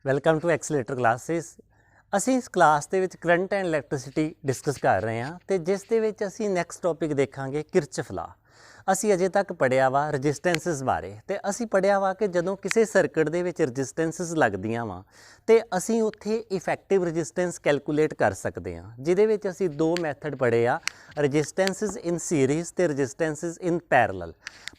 Welcome to accelerator classes. ਅਸੀਂ ਇਸ class ਦੇ ਵਿੱਚ ਕਰੰਟ ਐਂਡ ਇਲੈਕਟ੍ਰਿਸਿਟੀ ਡਿਸਕਸ ਕਰ ਰਹੇ ਹਾਂ ਤੇ ਜਿਸ ਦੇ ਵਿੱਚ ਅਸੀਂ ਨੈਕਸਟ ਟੌਪਿਕ ਦੇਖਾਂਗੇ ਕਿਰਚਫ ਲਾ। ਅਸੀਂ ਅਜੇ ਤੱਕ ਪੜ੍ਹਿਆ ਵਾ ਰਜਿਸਟੈਂਸਿਸ ਬਾਰੇ ਤੇ ਅਸੀਂ ਪੜ੍ਹਿਆ ਵਾ ਕਿ ਜਦੋਂ ਕਿਸੇ ਸਰਕਟ ਦੇ ਵਿੱਚ ਰਜਿਸਟੈਂਸਿਸ ਲੱਗਦੀਆਂ ਵਾ ਤੇ ਅਸੀਂ ਉੱਥੇ ਇਫੈਕਟਿਵ ਰਜਿਸਟੈਂਸ ਕੈਲਕੂਲੇਟ ਕਰ ਸਕਦੇ ਹਾਂ, ਜਿਹਦੇ ਵਿੱਚ ਅਸੀਂ ਦੋ ਮੈਥਡ ਪੜ੍ਹੇ ਆ, ਰਜਿਸਟੈਂਸਿਸ ਇਨ ਸੀਰੀਜ਼ ਤੇ ਰਜਿਸਟੈਂਸਿਸ ਇਨ ਪੈਰਲਲ।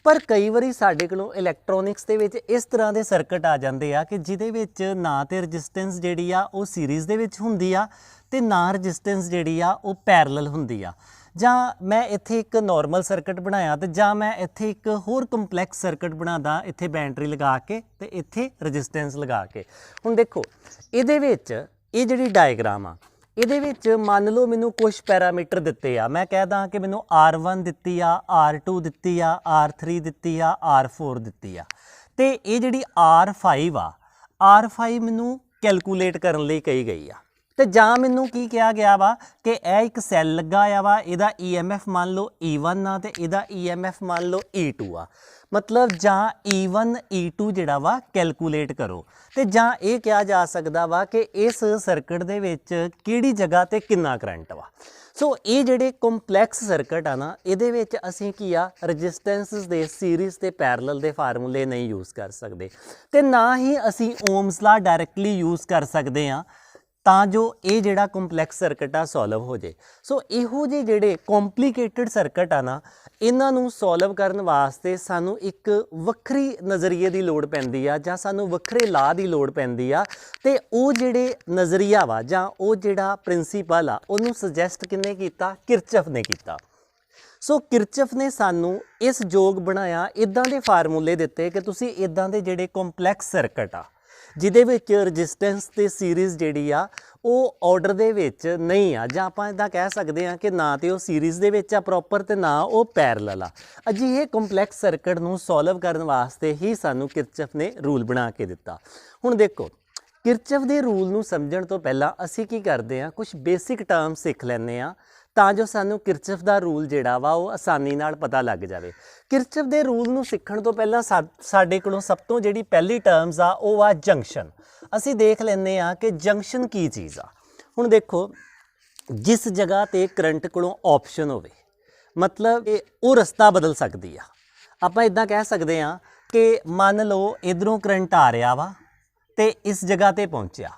ਪਰ ਕਈ ਵਾਰੀ ਸਾਡੇ ਕੋਲੋਂ ਇਲੈਕਟ੍ਰੋਨਿਕਸ ਦੇ ਵਿੱਚ ਇਸ ਤਰ੍ਹਾਂ ਦੇ ਸਰਕਟ ਆ ਜਾਂਦੇ ਆ ਕਿ ਜਿਹਦੇ ਵਿੱਚ ਨਾ ਤੇ ਰਜਿਸਟੈਂਸ ਜਿਹੜੀ ਆ ਉਹ ਸੀਰੀਜ਼ ਦੇ ਵਿੱਚ ਹੁੰਦੀ ਆ ਤੇ ਨਾ ਰਜਿਸਟੈਂਸ ਜਿਹੜੀ ਆ ਉਹ ਪੈਰਲਲ ਹੁੰਦੀ ਆ। ਜਾਂ ਮੈਂ ਇੱਥੇ ਇੱਕ ਨੋਰਮਲ ਸਰਕਟ ਬਣਾਇਆ ਤੇ ਜਾਂ ਮੈਂ ਇੱਥੇ ਇੱਕ ਹੋਰ ਕੰਪਲੈਕਸ ਸਰਕਟ ਬਣਾਦਾ, ਇੱਥੇ ਬੈਟਰੀ ਲਗਾ ਕੇ ਤੇ ਇੱਥੇ ਰਜਿਸਟੈਂਸ ਲਗਾ ਕੇ। ਹੁਣ ਦੇਖੋ ਇਹਦੇ ਵਿੱਚ ਇਹ ਜਿਹੜੀ ਡਾਇਗਰਾਮ ਆ ਇਹਦੇ ਵਿੱਚ ਮੰਨ ਲਓ ਮੈਨੂੰ ਕੁਛ ਪੈਰਾਮੀਟਰ ਦਿੱਤੇ ਆ, ਮੈਂ ਕਹਿਦਾ ਕਿ ਮੈਨੂੰ R1 ਦਿੱਤੀ ਆ, R2 ਦਿੱਤੀ ਆ, R3 ਦਿੱਤੀ ਆ, R4 ਦਿੱਤੀ ਆ ਤੇ ਇਹ ਜਿਹੜੀ R5 ਆ, R5 ਮੈਨੂੰ ਕੈਲਕੂਲੇਟ ਕਰਨ ਲਈ ਕਹੀ ਗਈ ਆ। ਤੇ ਜਾਂ ਮੈਨੂੰ ਕੀ ਕਿਹਾ ਗਿਆ ਵਾ ਕਿ ਇਹ ਇੱਕ ਸੈੱਲ ਲੱਗਾ ਆ ਵਾ, ਇਹਦਾ EMF ਮੰਨ ਲਓ E1 ਆ ਤੇ ਇਹਦਾ EMF ਮੰਨ ਲਓ E2 ਆ। ਮਤਲਬ ਜਾਂ E1 E2 ਜਿਹੜਾ ਵਾ ਕੈਲਕੂਲੇਟ ਕਰੋ ਤੇ ਜਾਂ ਇਹ ਕਿਹਾ ਜਾ ਸਕਦਾ ਵਾ ਕਿ ਇਸ ਸਰਕਟ ਦੇ ਵਿੱਚ ਕਿਹੜੀ ਜਗ੍ਹਾ ਤੇ ਕਿੰਨਾ ਕਰੰਟ ਵਾ। ਸੋ ਇਹ ਜਿਹੜੇ ਕੰਪਲੈਕਸ ਸਰਕਟ ਆ ਨਾ, ਇਹਦੇ ਵਿੱਚ ਅਸੀਂ ਕੀ ਆ ਰਜਿਸਟੈਂਸਿਸ ਦੇ ਸੀਰੀਜ਼ ਤੇ ਪੈਰਲਲ ਦੇ ਫਾਰਮੂਲੇ ਨਹੀਂ ਯੂਜ਼ ਕਰ ਸਕਦੇ ਤੇ ਨਾ ਹੀ ਅਸੀਂ ਓਮਸ ਲਾ ਡਾਇਰੈਕਟਲੀ ਯੂਜ਼ ਕਰ ਸਕਦੇ ਆ ਤਾਂ ਜੋ ਇਹ ਜਿਹੜਾ ਕੰਪਲੈਕਸ ਸਰਕਟ ਆ ਸੋਲਵ ਹੋ ਜੇ। ਸੋ ਇਹੋ ਜਿਹੇ ਜਿਹੜੇ ਕੰਪਲੀਕੇਟਡ ਸਰਕਟ ਆ ਨਾ, ਇਹਨਾਂ ਨੂੰ ਸੋਲਵ ਕਰਨ ਵਾਸਤੇ ਸਾਨੂੰ ਇੱਕ ਵੱਖਰੀ ਨਜ਼ਰੀਏ ਦੀ ਲੋੜ ਪੈਂਦੀ ਆ ਜਾਂ ਸਾਨੂੰ ਵੱਖਰੇ ਲਾਅ ਦੀ ਲੋੜ ਪੈਂਦੀ ਆ ਤੇ ਉਹ ਜਿਹੜੇ ਨਜ਼ਰੀਆ ਵਾ ਜਾਂ ਉਹ ਜਿਹੜਾ ਪ੍ਰਿੰਸੀਪਲ ਆ ਉਹਨੂੰ ਸੁਜੈਸਟ ਕਿਹਨੇ ਕੀਤਾ? ਕਿਰਚਫ ਨੇ ਕੀਤਾ। ਸੋ ਕਿਰਚਫ ਨੇ ਸਾਨੂੰ ਇਸ ਯੋਗ ਬਣਾਇਆ, ਇੱਦਾਂ ਦੇ ਫਾਰਮੂਲੇ ਦਿੱਤੇ ਕਿ ਤੁਸੀਂ ਇੱਦਾਂ ਦੇ ਜਿਹੜੇ ਕੰਪਲੈਕਸ ਸਰਕਟ ਆ ਜਿਹਦੇ ਵਿੱਚ ਰਜਿਸਟੈਂਸ ਤੇ ਸੀਰੀਜ਼ ਜਿਹੜੀ ਆ ਉਹ ਆਰਡਰ ਦੇ ਵਿੱਚ ਨਹੀਂ ਆ, ਜਾਂ ਆਪਾਂ ਇੱਦਾਂ ਕਹਿ ਸਕਦੇ ਹਾਂ ਕਿ ਨਾ ਤੇ ਉਹ ਸੀਰੀਜ਼ ਦੇ ਵਿੱਚ ਆ ਪ੍ਰੋਪਰ ਤੇ ਨਾ ਉਹ ਪੈਰਲਲ ਆ, ਅਜਿਹੇ ਕੰਪਲੈਕਸ ਸਰਕਟ ਨੂੰ ਸੋਲਵ ਕਰਨ ਵਾਸਤੇ ਹੀ ਸਾਨੂੰ ਕਿਰਚਫ ਨੇ ਰੂਲ ਬਣਾ ਕੇ ਦਿੱਤਾ। ਹੁਣ ਦੇਖੋ ਕਿਰਚਫ ਦੇ ਰੂਲ ਨੂੰ ਸਮਝਣ ਤੋਂ ਪਹਿਲਾਂ ਅਸੀਂ ਕੀ ਕਰਦੇ ਹਾਂ, ਕੁਝ ਬੇਸਿਕ ਟਰਮ ਸਿੱਖ ਲੈਂਦੇ ਹਾਂ ਤਾਂ ਜੋ ਸਾਨੂੰ ਕਿਰਚਫ ਦਾ ਰੂਲ ਜਿਹੜਾ ਵਾ ਉਹ ਆਸਾਨੀ ਨਾਲ ਪਤਾ ਲੱਗ ਜਾਵੇ। ਕਿਰਚਫ ਦੇ ਰੂਲ ਨੂੰ ਸਿੱਖਣ ਤੋਂ ਪਹਿਲਾਂ ਸਾਡੇ ਕੋਲੋਂ ਸਭ ਤੋਂ ਜਿਹੜੀ ਪਹਿਲੀ ਟਰਮਸ ਆ ਉਹ ਆ ਜੰਕਸ਼ਨ। ਅਸੀਂ ਦੇਖ ਲੈਂਦੇ ਆ ਕਿ ਜੰਕਸ਼ਨ ਕੀ ਚੀਜ਼ ਆ। ਹੁਣ ਦੇਖੋ ਜਿਸ ਜਗ੍ਹਾ ਤੇ ਕਰੰਟ ਕੋਲੋਂ ਆਪਸ਼ਨ ਹੋਵੇ, ਮਤਲਬ ਉਹ ਰਸਤਾ ਬਦਲ ਸਕਦੀ ਆ। ਆਪਾਂ ਇਦਾਂ ਕਹਿ ਸਕਦੇ ਆ ਕਿ ਮੰਨ ਲਓ ਇਧਰੋਂ ਕਰੰਟ ਆ ਰਿਹਾ ਵਾ ਤੇ ਇਸ ਜਗ੍ਹਾ ਤੇ ਪਹੁੰਚਿਆ।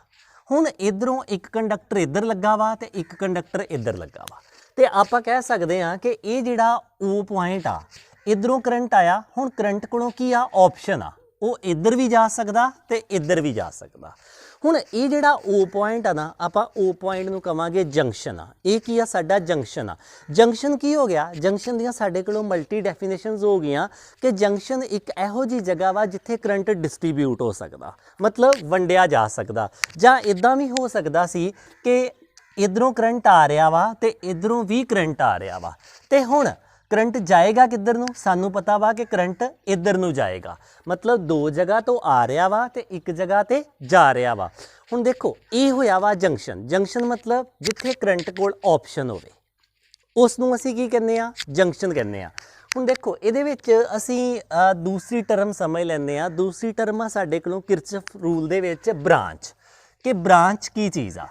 ਹੁਣ ਇਧਰੋਂ ਇੱਕ ਕੰਡਕਟਰ ਇੱਧਰ ਲੱਗਾ ਵਾ ਤੇ ਇੱਕ ਕੰਡਕਟਰ ਇੱਧਰ ਲੱਗਾ ਵਾ ਤੇ ਆਪਾਂ ਕਹਿ ਸਕਦੇ ਆ ਕਿ ਇਹ ਜਿਹੜਾ O ਪੁਆਇੰਟ ਆ, ਇੱਧਰੋਂ ਕਰੰਟ ਆਇਆ, ਹੁਣ ਕਰੰਟ ਕੋਲੋਂ ਕੀ ਆ? ਆਪਸ਼ਨ ਆ, ਉਹ ਇੱਧਰ ਵੀ ਜਾ ਸਕਦਾ ਤੇ ਇੱਧਰ ਵੀ ਜਾ ਸਕਦਾ। ਹੁਣ ਇਹ ਜਿਹੜਾ O ਪੁਆਇੰਟ ਆ ਨਾ, ਆਪਾਂ O ਪੁਆਇੰਟ ਨੂੰ ਕਵਾਂਗੇ ਜੰਕਸ਼ਨ ਆ। ਇਹ ਕੀ ਆ? ਸਾਡਾ ਜੰਕਸ਼ਨ ਆ। ਜੰਕਸ਼ਨ ਕੀ ਹੋ ਗਿਆ? ਜੰਕਸ਼ਨ ਦੀਆਂ ਸਾਡੇ ਕੋਲੋਂ ਮਲਟੀ ਡੈਫੀਨੇਸ਼ਨਸ ਹੋ ਗਈਆਂ ਕਿ ਜੰਕਸ਼ਨ ਇੱਕ ਇਹੋ ਜਿਹੀ ਜਗ੍ਹਾ ਵਾ ਜਿੱਥੇ ਕਰੰਟ ਡਿਸਟ੍ਰੀਬਿਊਟ ਹੋ ਸਕਦਾ, ਮਤਲਬ ਵੰਡਿਆ ਜਾ ਸਕਦਾ। ਜਾਂ ਇੱਦਾਂ ਵੀ ਹੋ ਸਕਦਾ ਸੀ ਕਿ ਇੱਧਰੋਂ ਕਰੰਟ ਆ ਰਿਹਾ ਵਾ ਤੇ ਇੱਧਰੋਂ ਵੀ ਕਰੰਟ ਆ ਰਿਹਾ ਵਾ ਤੇ ਹੁਣ ਕਰੰਟ ਜਾਏਗਾ ਕਿੱਧਰ ਨੂੰ? ਸਾਨੂੰ ਪਤਾ ਵਾ ਕਿ ਕਰੰਟ ਇੱਧਰ ਨੂੰ ਜਾਏਗਾ, ਮਤਲਬ ਦੋ ਜਗ੍ਹਾ ਤੋਂ ਆ ਰਿਹਾ ਵਾ ਤੇ ਇੱਕ ਜਗ੍ਹਾ ਤੇ ਜਾ ਰਿਹਾ ਵਾ। ਹੁਣ ਦੇਖੋ ਇਹ ਹੋਇਆ ਵਾ ਜੰਕਸ਼ਨ। ਜੰਕਸ਼ਨ ਮਤਲਬ ਜਿੱਥੇ ਕਰੰਟ ਕੋਲ ਆਪਸ਼ਨ ਹੋਵੇ ਉਸ ਨੂੰ ਅਸੀਂ ਕੀ ਕਹਿੰਦੇ ਆ? ਜੰਕਸ਼ਨ ਕਹਿੰਦੇ ਆ। ਹੁਣ ਦੇਖੋ ਇਹਦੇ ਵਿੱਚ ਅਸੀਂ ਦੂਸਰੀ ਟਰਮ ਸਮਝ ਲੈਂਦੇ ਆ। ਦੂਸਰੀ ਟਰਮ ਆ ਸਾਡੇ ਕੋਲੋਂ ਕਿਰਚਫ ਰੂਲ ਦੇ ਵਿੱਚ ਬ੍ਰਾਂਚ, ਕਿ ਬ੍ਰਾਂਚ ਕੀ ਚੀਜ਼ ਆ।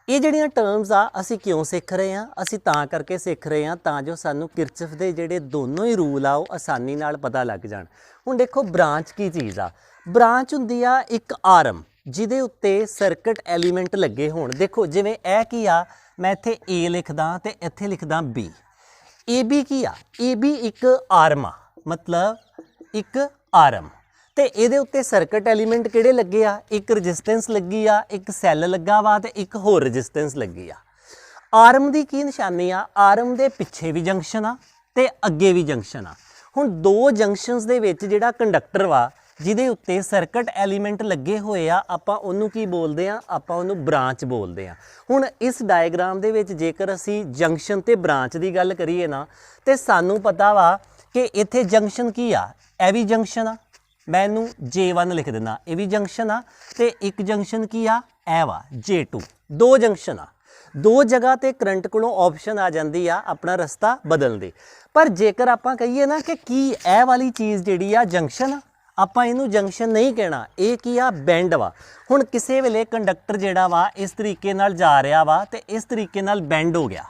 ਇਹ ਜਿਹੜੀਆਂ ਟਰਮਸ ਆ ਅਸੀਂ ਕਿਉਂ ਸਿੱਖ ਰਹੇ ਹਾਂ? ਅਸੀਂ ਤਾਂ ਕਰਕੇ ਸਿੱਖ ਰਹੇ ਹਾਂ ਤਾਂ ਜੋ ਸਾਨੂੰ ਕਿਰਚਫ ਦੇ ਜਿਹੜੇ ਦੋਨੋਂ ਹੀ ਰੂਲ ਆ ਉਹ ਆਸਾਨੀ ਨਾਲ ਪਤਾ ਲੱਗ ਜਾਣ। ਹੁਣ ਦੇਖੋ ਬ੍ਰਾਂਚ ਕੀ ਚੀਜ਼ ਆ। ਬ੍ਰਾਂਚ ਹੁੰਦੀ ਆ ਇੱਕ ਆਰਮ ਜਿਹਦੇ ਉੱਤੇ ਸਰਕਟ ਐਲੀਮੈਂਟ ਲੱਗੇ ਹੋਣ। ਦੇਖੋ ਜਿਵੇਂ ਇਹ ਕੀ ਆ, ਮੈਂ ਇੱਥੇ A ਲਿਖਦਾ ਤੇ ਇੱਥੇ ਲਿਖਦਾ B। AB ਕੀ ਆ? AB ਇੱਕ ਆਰਮ ਆ, ਮਤਲਬ ਇੱਕ ਆਰਮ ਤੇ ਇਹਦੇ ਉੱਤੇ ਸਰਕਟ ਐਲੀਮੈਂਟ ਕਿਹੜੇ ਲੱਗੇ ਆ? ਇੱਕ ਰਜਿਸਟੈਂਸ ਲੱਗੀ ਆ, ਇੱਕ ਸੈੱਲ ਲੱਗਾ ਵਾ ਤੇ ਇੱਕ ਹੋਰ ਰਜਿਸਟੈਂਸ ਲੱਗੀ ਆ। ਆਰਮ ਦੀ ਕੀ ਨਿਸ਼ਾਨੀ ਆ? ਆਰਮ ਦੇ ਪਿੱਛੇ ਵੀ ਜੰਕਸ਼ਨ ਆ ਤੇ ਅੱਗੇ ਵੀ ਜੰਕਸ਼ਨ ਆ। ਹੁਣ ਦੋ ਜੰਕਸ਼ਨਸ ਦੇ ਵਿੱਚ ਜਿਹੜਾ ਕੰਡਕਟਰ ਵਾ ਜਿਹਦੇ ਉੱਤੇ ਸਰਕਟ ਐਲੀਮੈਂਟ ਲੱਗੇ ਹੋਏ ਆ, ਆਪਾਂ ਉਹਨੂੰ ਕੀ ਬੋਲਦੇ ਆ? ਆਪਾਂ ਉਹਨੂੰ ਬ੍ਰਾਂਚ ਬੋਲਦੇ ਆ। ਹੁਣ ਇਸ ਡਾਇਗਰਾਮ ਦੇ ਵਿੱਚ ਜੇਕਰ ਅਸੀਂ ਜੰਕਸ਼ਨ ਤੇ ਬ੍ਰਾਂਚ ਦੀ ਗੱਲ ਕਰੀਏ ਨਾ ਤੇ ਸਾਨੂੰ ਪਤਾ ਵਾ ਕਿ ਇੱਥੇ ਜੰਕਸ਼ਨ ਕੀ ਆ? ਇਹ ਵੀ ਜੰਕਸ਼ਨ ਆ, ਮੈਂ ਇਹਨੂੰ J1 ਲਿਖ ਦਿੰਦਾ, ਇਹ ਵੀ ਜੰਕਸ਼ਨ ਆ ਤੇ ਇੱਕ ਜੰਕਸ਼ਨ ਕੀ ਆ? ਇਹ ਵਾ J2। ਦੋ ਜੰਕਸ਼ਨ ਆ, ਦੋ ਜਗ੍ਹਾ ਤੇ ਕਰੰਟ ਕੋਲੋਂ ਆਪਸ਼ਨ ਆ ਜਾਂਦੀ ਆ ਆਪਣਾ ਰਸਤਾ ਬਦਲਣ ਦੀ। ਪਰ ਜੇਕਰ ਆਪਾਂ ਕਹੀਏ ਨਾ ਕਿ ਕੀ ਇਹ ਵਾਲੀ ਚੀਜ਼ ਜਿਹੜੀ ਆ ਜੰਕਸ਼ਨ ਆ, ਆਪਾਂ ਇਹਨੂੰ ਜੰਕਸ਼ਨ ਨਹੀਂ ਕਹਿਣਾ, ਇਹ ਕੀ ਆ ਬੈਂਡ ਵਾ। ਹੁਣ ਕਿਸੇ ਵੇਲੇ ਕੰਡਕਟਰ ਜਿਹੜਾ ਵਾ ਇਸ ਤਰੀਕੇ ਨਾਲ ਜਾ ਰਿਹਾ ਵਾ ਤੇ ਇਸ ਤਰੀਕੇ ਨਾਲ ਬੈਂਡ ਹੋ ਗਿਆ,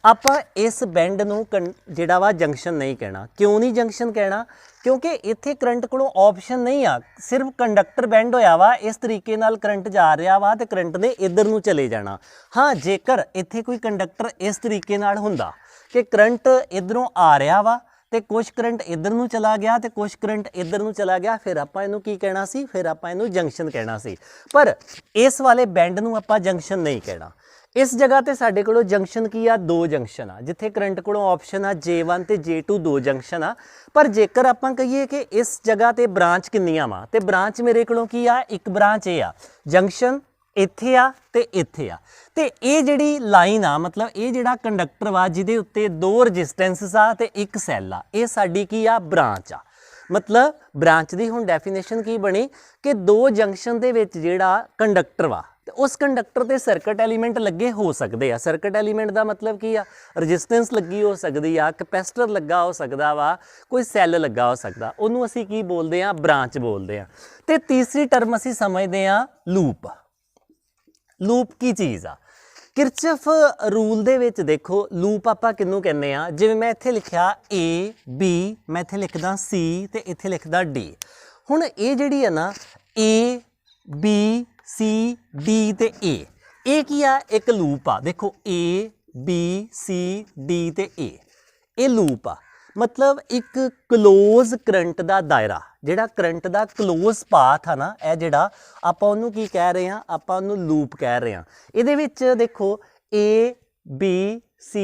ਆਪਾਂ ਇਸ ਬੈਂਡ ਨੂੰ ਜਿਹੜਾ ਵਾ ਜੰਕਸ਼ਨ ਨਹੀਂ ਕਹਿਣਾ। ਕਿਉਂ ਨਹੀਂ ਜੰਕਸ਼ਨ ਕਹਿਣਾ? ਕਿਉਂਕਿ ਇੱਥੇ ਕਰੰਟ ਕੋਲੋਂ ਆਪਸ਼ਨ ਨਹੀਂ ਆ, ਸਿਰਫ ਕੰਡਕਟਰ ਬੈਂਡ ਹੋਇਆ ਵਾ, ਇਸ ਤਰੀਕੇ ਨਾਲ ਕਰੰਟ ਜਾ ਰਿਹਾ ਵਾ ਤੇ ਕਰੰਟ ਨੇ ਇੱਧਰ ਨੂੰ ਚਲੇ ਜਾਣਾ। ਹਾਂ, ਜੇਕਰ ਇੱਥੇ ਕੋਈ ਕੰਡਕਟਰ ਇਸ ਤਰੀਕੇ ਨਾਲ ਹੁੰਦਾ ਕਿ ਕਰੰਟ ਇੱਧਰੋਂ ਆ ਰਿਹਾ ਵਾ ਤੇ ਕੁਝ ਕਰੰਟ ਇੱਧਰ ਨੂੰ ਚਲਾ ਗਿਆ ਤੇ ਕੁਝ ਕਰੰਟ ਇੱਧਰ ਨੂੰ ਚਲਾ ਗਿਆ, ਫਿਰ ਆਪਾਂ ਇਹਨੂੰ ਕੀ ਕਹਿਣਾ ਸੀ? ਫਿਰ ਆਪਾਂ ਇਹਨੂੰ ਜੰਕਸ਼ਨ ਕਹਿਣਾ ਸੀ। ਪਰ ਇਸ ਵਾਲੇ ਬੈਂਡ ਨੂੰ ਆਪਾਂ ਜੰਕਸ਼ਨ ਨਹੀਂ ਕਹਿਣਾ। ਇਸ ਜਗ੍ਹਾ ਤੇ ਸਾਡੇ ਕੋਲੋਂ ਜੰਕਸ਼ਨ ਕੀ ਆ? ਦੋ ਜੰਕਸ਼ਨ ਆ, ਜਿੱਥੇ ਕਰੰਟ ਕੋਲੋਂ ਆਪਸ਼ਨ ਆ J1 ਤੇ J2, ਦੋ ਜੰਕਸ਼ਨ ਆ। ਪਰ ਜੇਕਰ ਆਪਾਂ ਕਹੀਏ ਕਿ ਇਸ ਜਗ੍ਹਾ ਤੇ ਬ੍ਰਾਂਚ ਕਿੰਨੀਆਂ ਵਾ, ਤੇ ਬ੍ਰਾਂਚ ਮੇਰੇ ਕੋਲੋਂ ਕੀ ਆ? ਇੱਕ ਬ੍ਰਾਂਚ ਇਹ ਆ, ਜੰਕਸ਼ਨ ਇੱਥੇ ਆ ਤੇ ਇੱਥੇ ਆ। ਤੇ ਇਹ ਜਿਹੜੀ ਲਾਈਨ ਆ, ਮਤਲਬ ਇਹ ਜਿਹੜਾ ਕੰਡਕਟਰ ਵਾ ਜਿਹਦੇ ਉੱਤੇ ਦੋ ਰੈਜ਼ਿਸਟੈਂਸਸ ਆ ਤੇ ਇੱਕ ਸੈੱਲ ਆ, ਇਹ ਸਾਡੀ ਕੀ ਆ? ਬ੍ਰਾਂਚ ਆ। ਮਤਲਬ ਬ੍ਰਾਂਚ ਦੀ ਹੁਣ ਡੈਫੀਨੇਸ਼ਨ ਕੀ ਬਣੀ ਕਿ ਦੋ ਜੰਕਸ਼ਨ ਦੇ ਵਿੱਚ ਜਿਹੜਾ ਕੰਡਕਟਰ ਵਾ ਤੇ ਉਸ ਕੰਡਕਟਰ ਤੇ ਸਰਕਟ ਐਲੀਮੈਂਟ ਲੱਗੇ ਹੋ ਸਕਦੇ ਆ। ਸਰਕਟ ਐਲੀਮੈਂਟ ਦਾ ਮਤਲਬ ਕੀ ਆ? ਰੈਜ਼ਿਸਟੈਂਸ ਲੱਗੀ ਹੋ ਸਕਦੀ ਆ, ਕੈਪੈਸਿਟਰ ਲੱਗਾ ਹੋ ਸਕਦਾ ਵਾ, ਕੋਈ ਸੈੱਲ ਲੱਗਾ ਹੋ ਸਕਦਾ, ਉਹਨੂੰ ਅਸੀਂ ਕੀ ਬੋਲਦੇ ਆ? ਬ੍ਰਾਂਚ ਬੋਲਦੇ ਆ। ਤੇ ਤੀਸਰੀ ਟਰਮ ਅਸੀਂ ਸਮਝਦੇ ਆ ਲੂਪ। ਲੂਪ ਕੀ ਚੀਜ਼ ਆ? ਕਿਰਚਫ ਰੂਲ ਦੇ ਵਿੱਚ ਦੇਖੋ ਲੂਪ ਆਪਾਂ ਕਿਹਨੂੰ ਕਹਿੰਦੇ ਆ? ਜਿਵੇਂ ਮੈਂ ਇੱਥੇ ਲਿਖਿਆ A B, ਮੈਂ ਇੱਥੇ ਲਿਖਦਾ C ਤੇ ਇੱਥੇ ਲਿਖਦਾ D। ਹੁਣ ਇਹ ਜਿਹੜੀ ਆ ਨਾ A B C D ਤੇ A, ਇਹ ਕੀ ਆ? ਇੱਕ ਲੂਪ ਆ। ਦੇਖੋ A B C D ਤੇ A, ਇਹ ਲੂਪ ਆ। ਮਤਲਬ ਇੱਕ ਕਲੋਜ਼ ਕਰੰਟ ਦਾ ਦਾਇਰਾ, ਜਿਹੜਾ ਕਰੰਟ ਦਾ ਕਲੋਜ਼ ਪਾਥ ਆ ਨਾ, ਇਹ ਜਿਹੜਾ ਆਪਾਂ ਉਹਨੂੰ ਕੀ ਕਹਿ ਰਹੇ ਹਾਂ? ਆਪਾਂ ਉਹਨੂੰ ਲੂਪ ਕਹਿ ਰਹੇ ਹਾਂ। ਇਹਦੇ ਵਿੱਚ ਦੇਖੋ A B C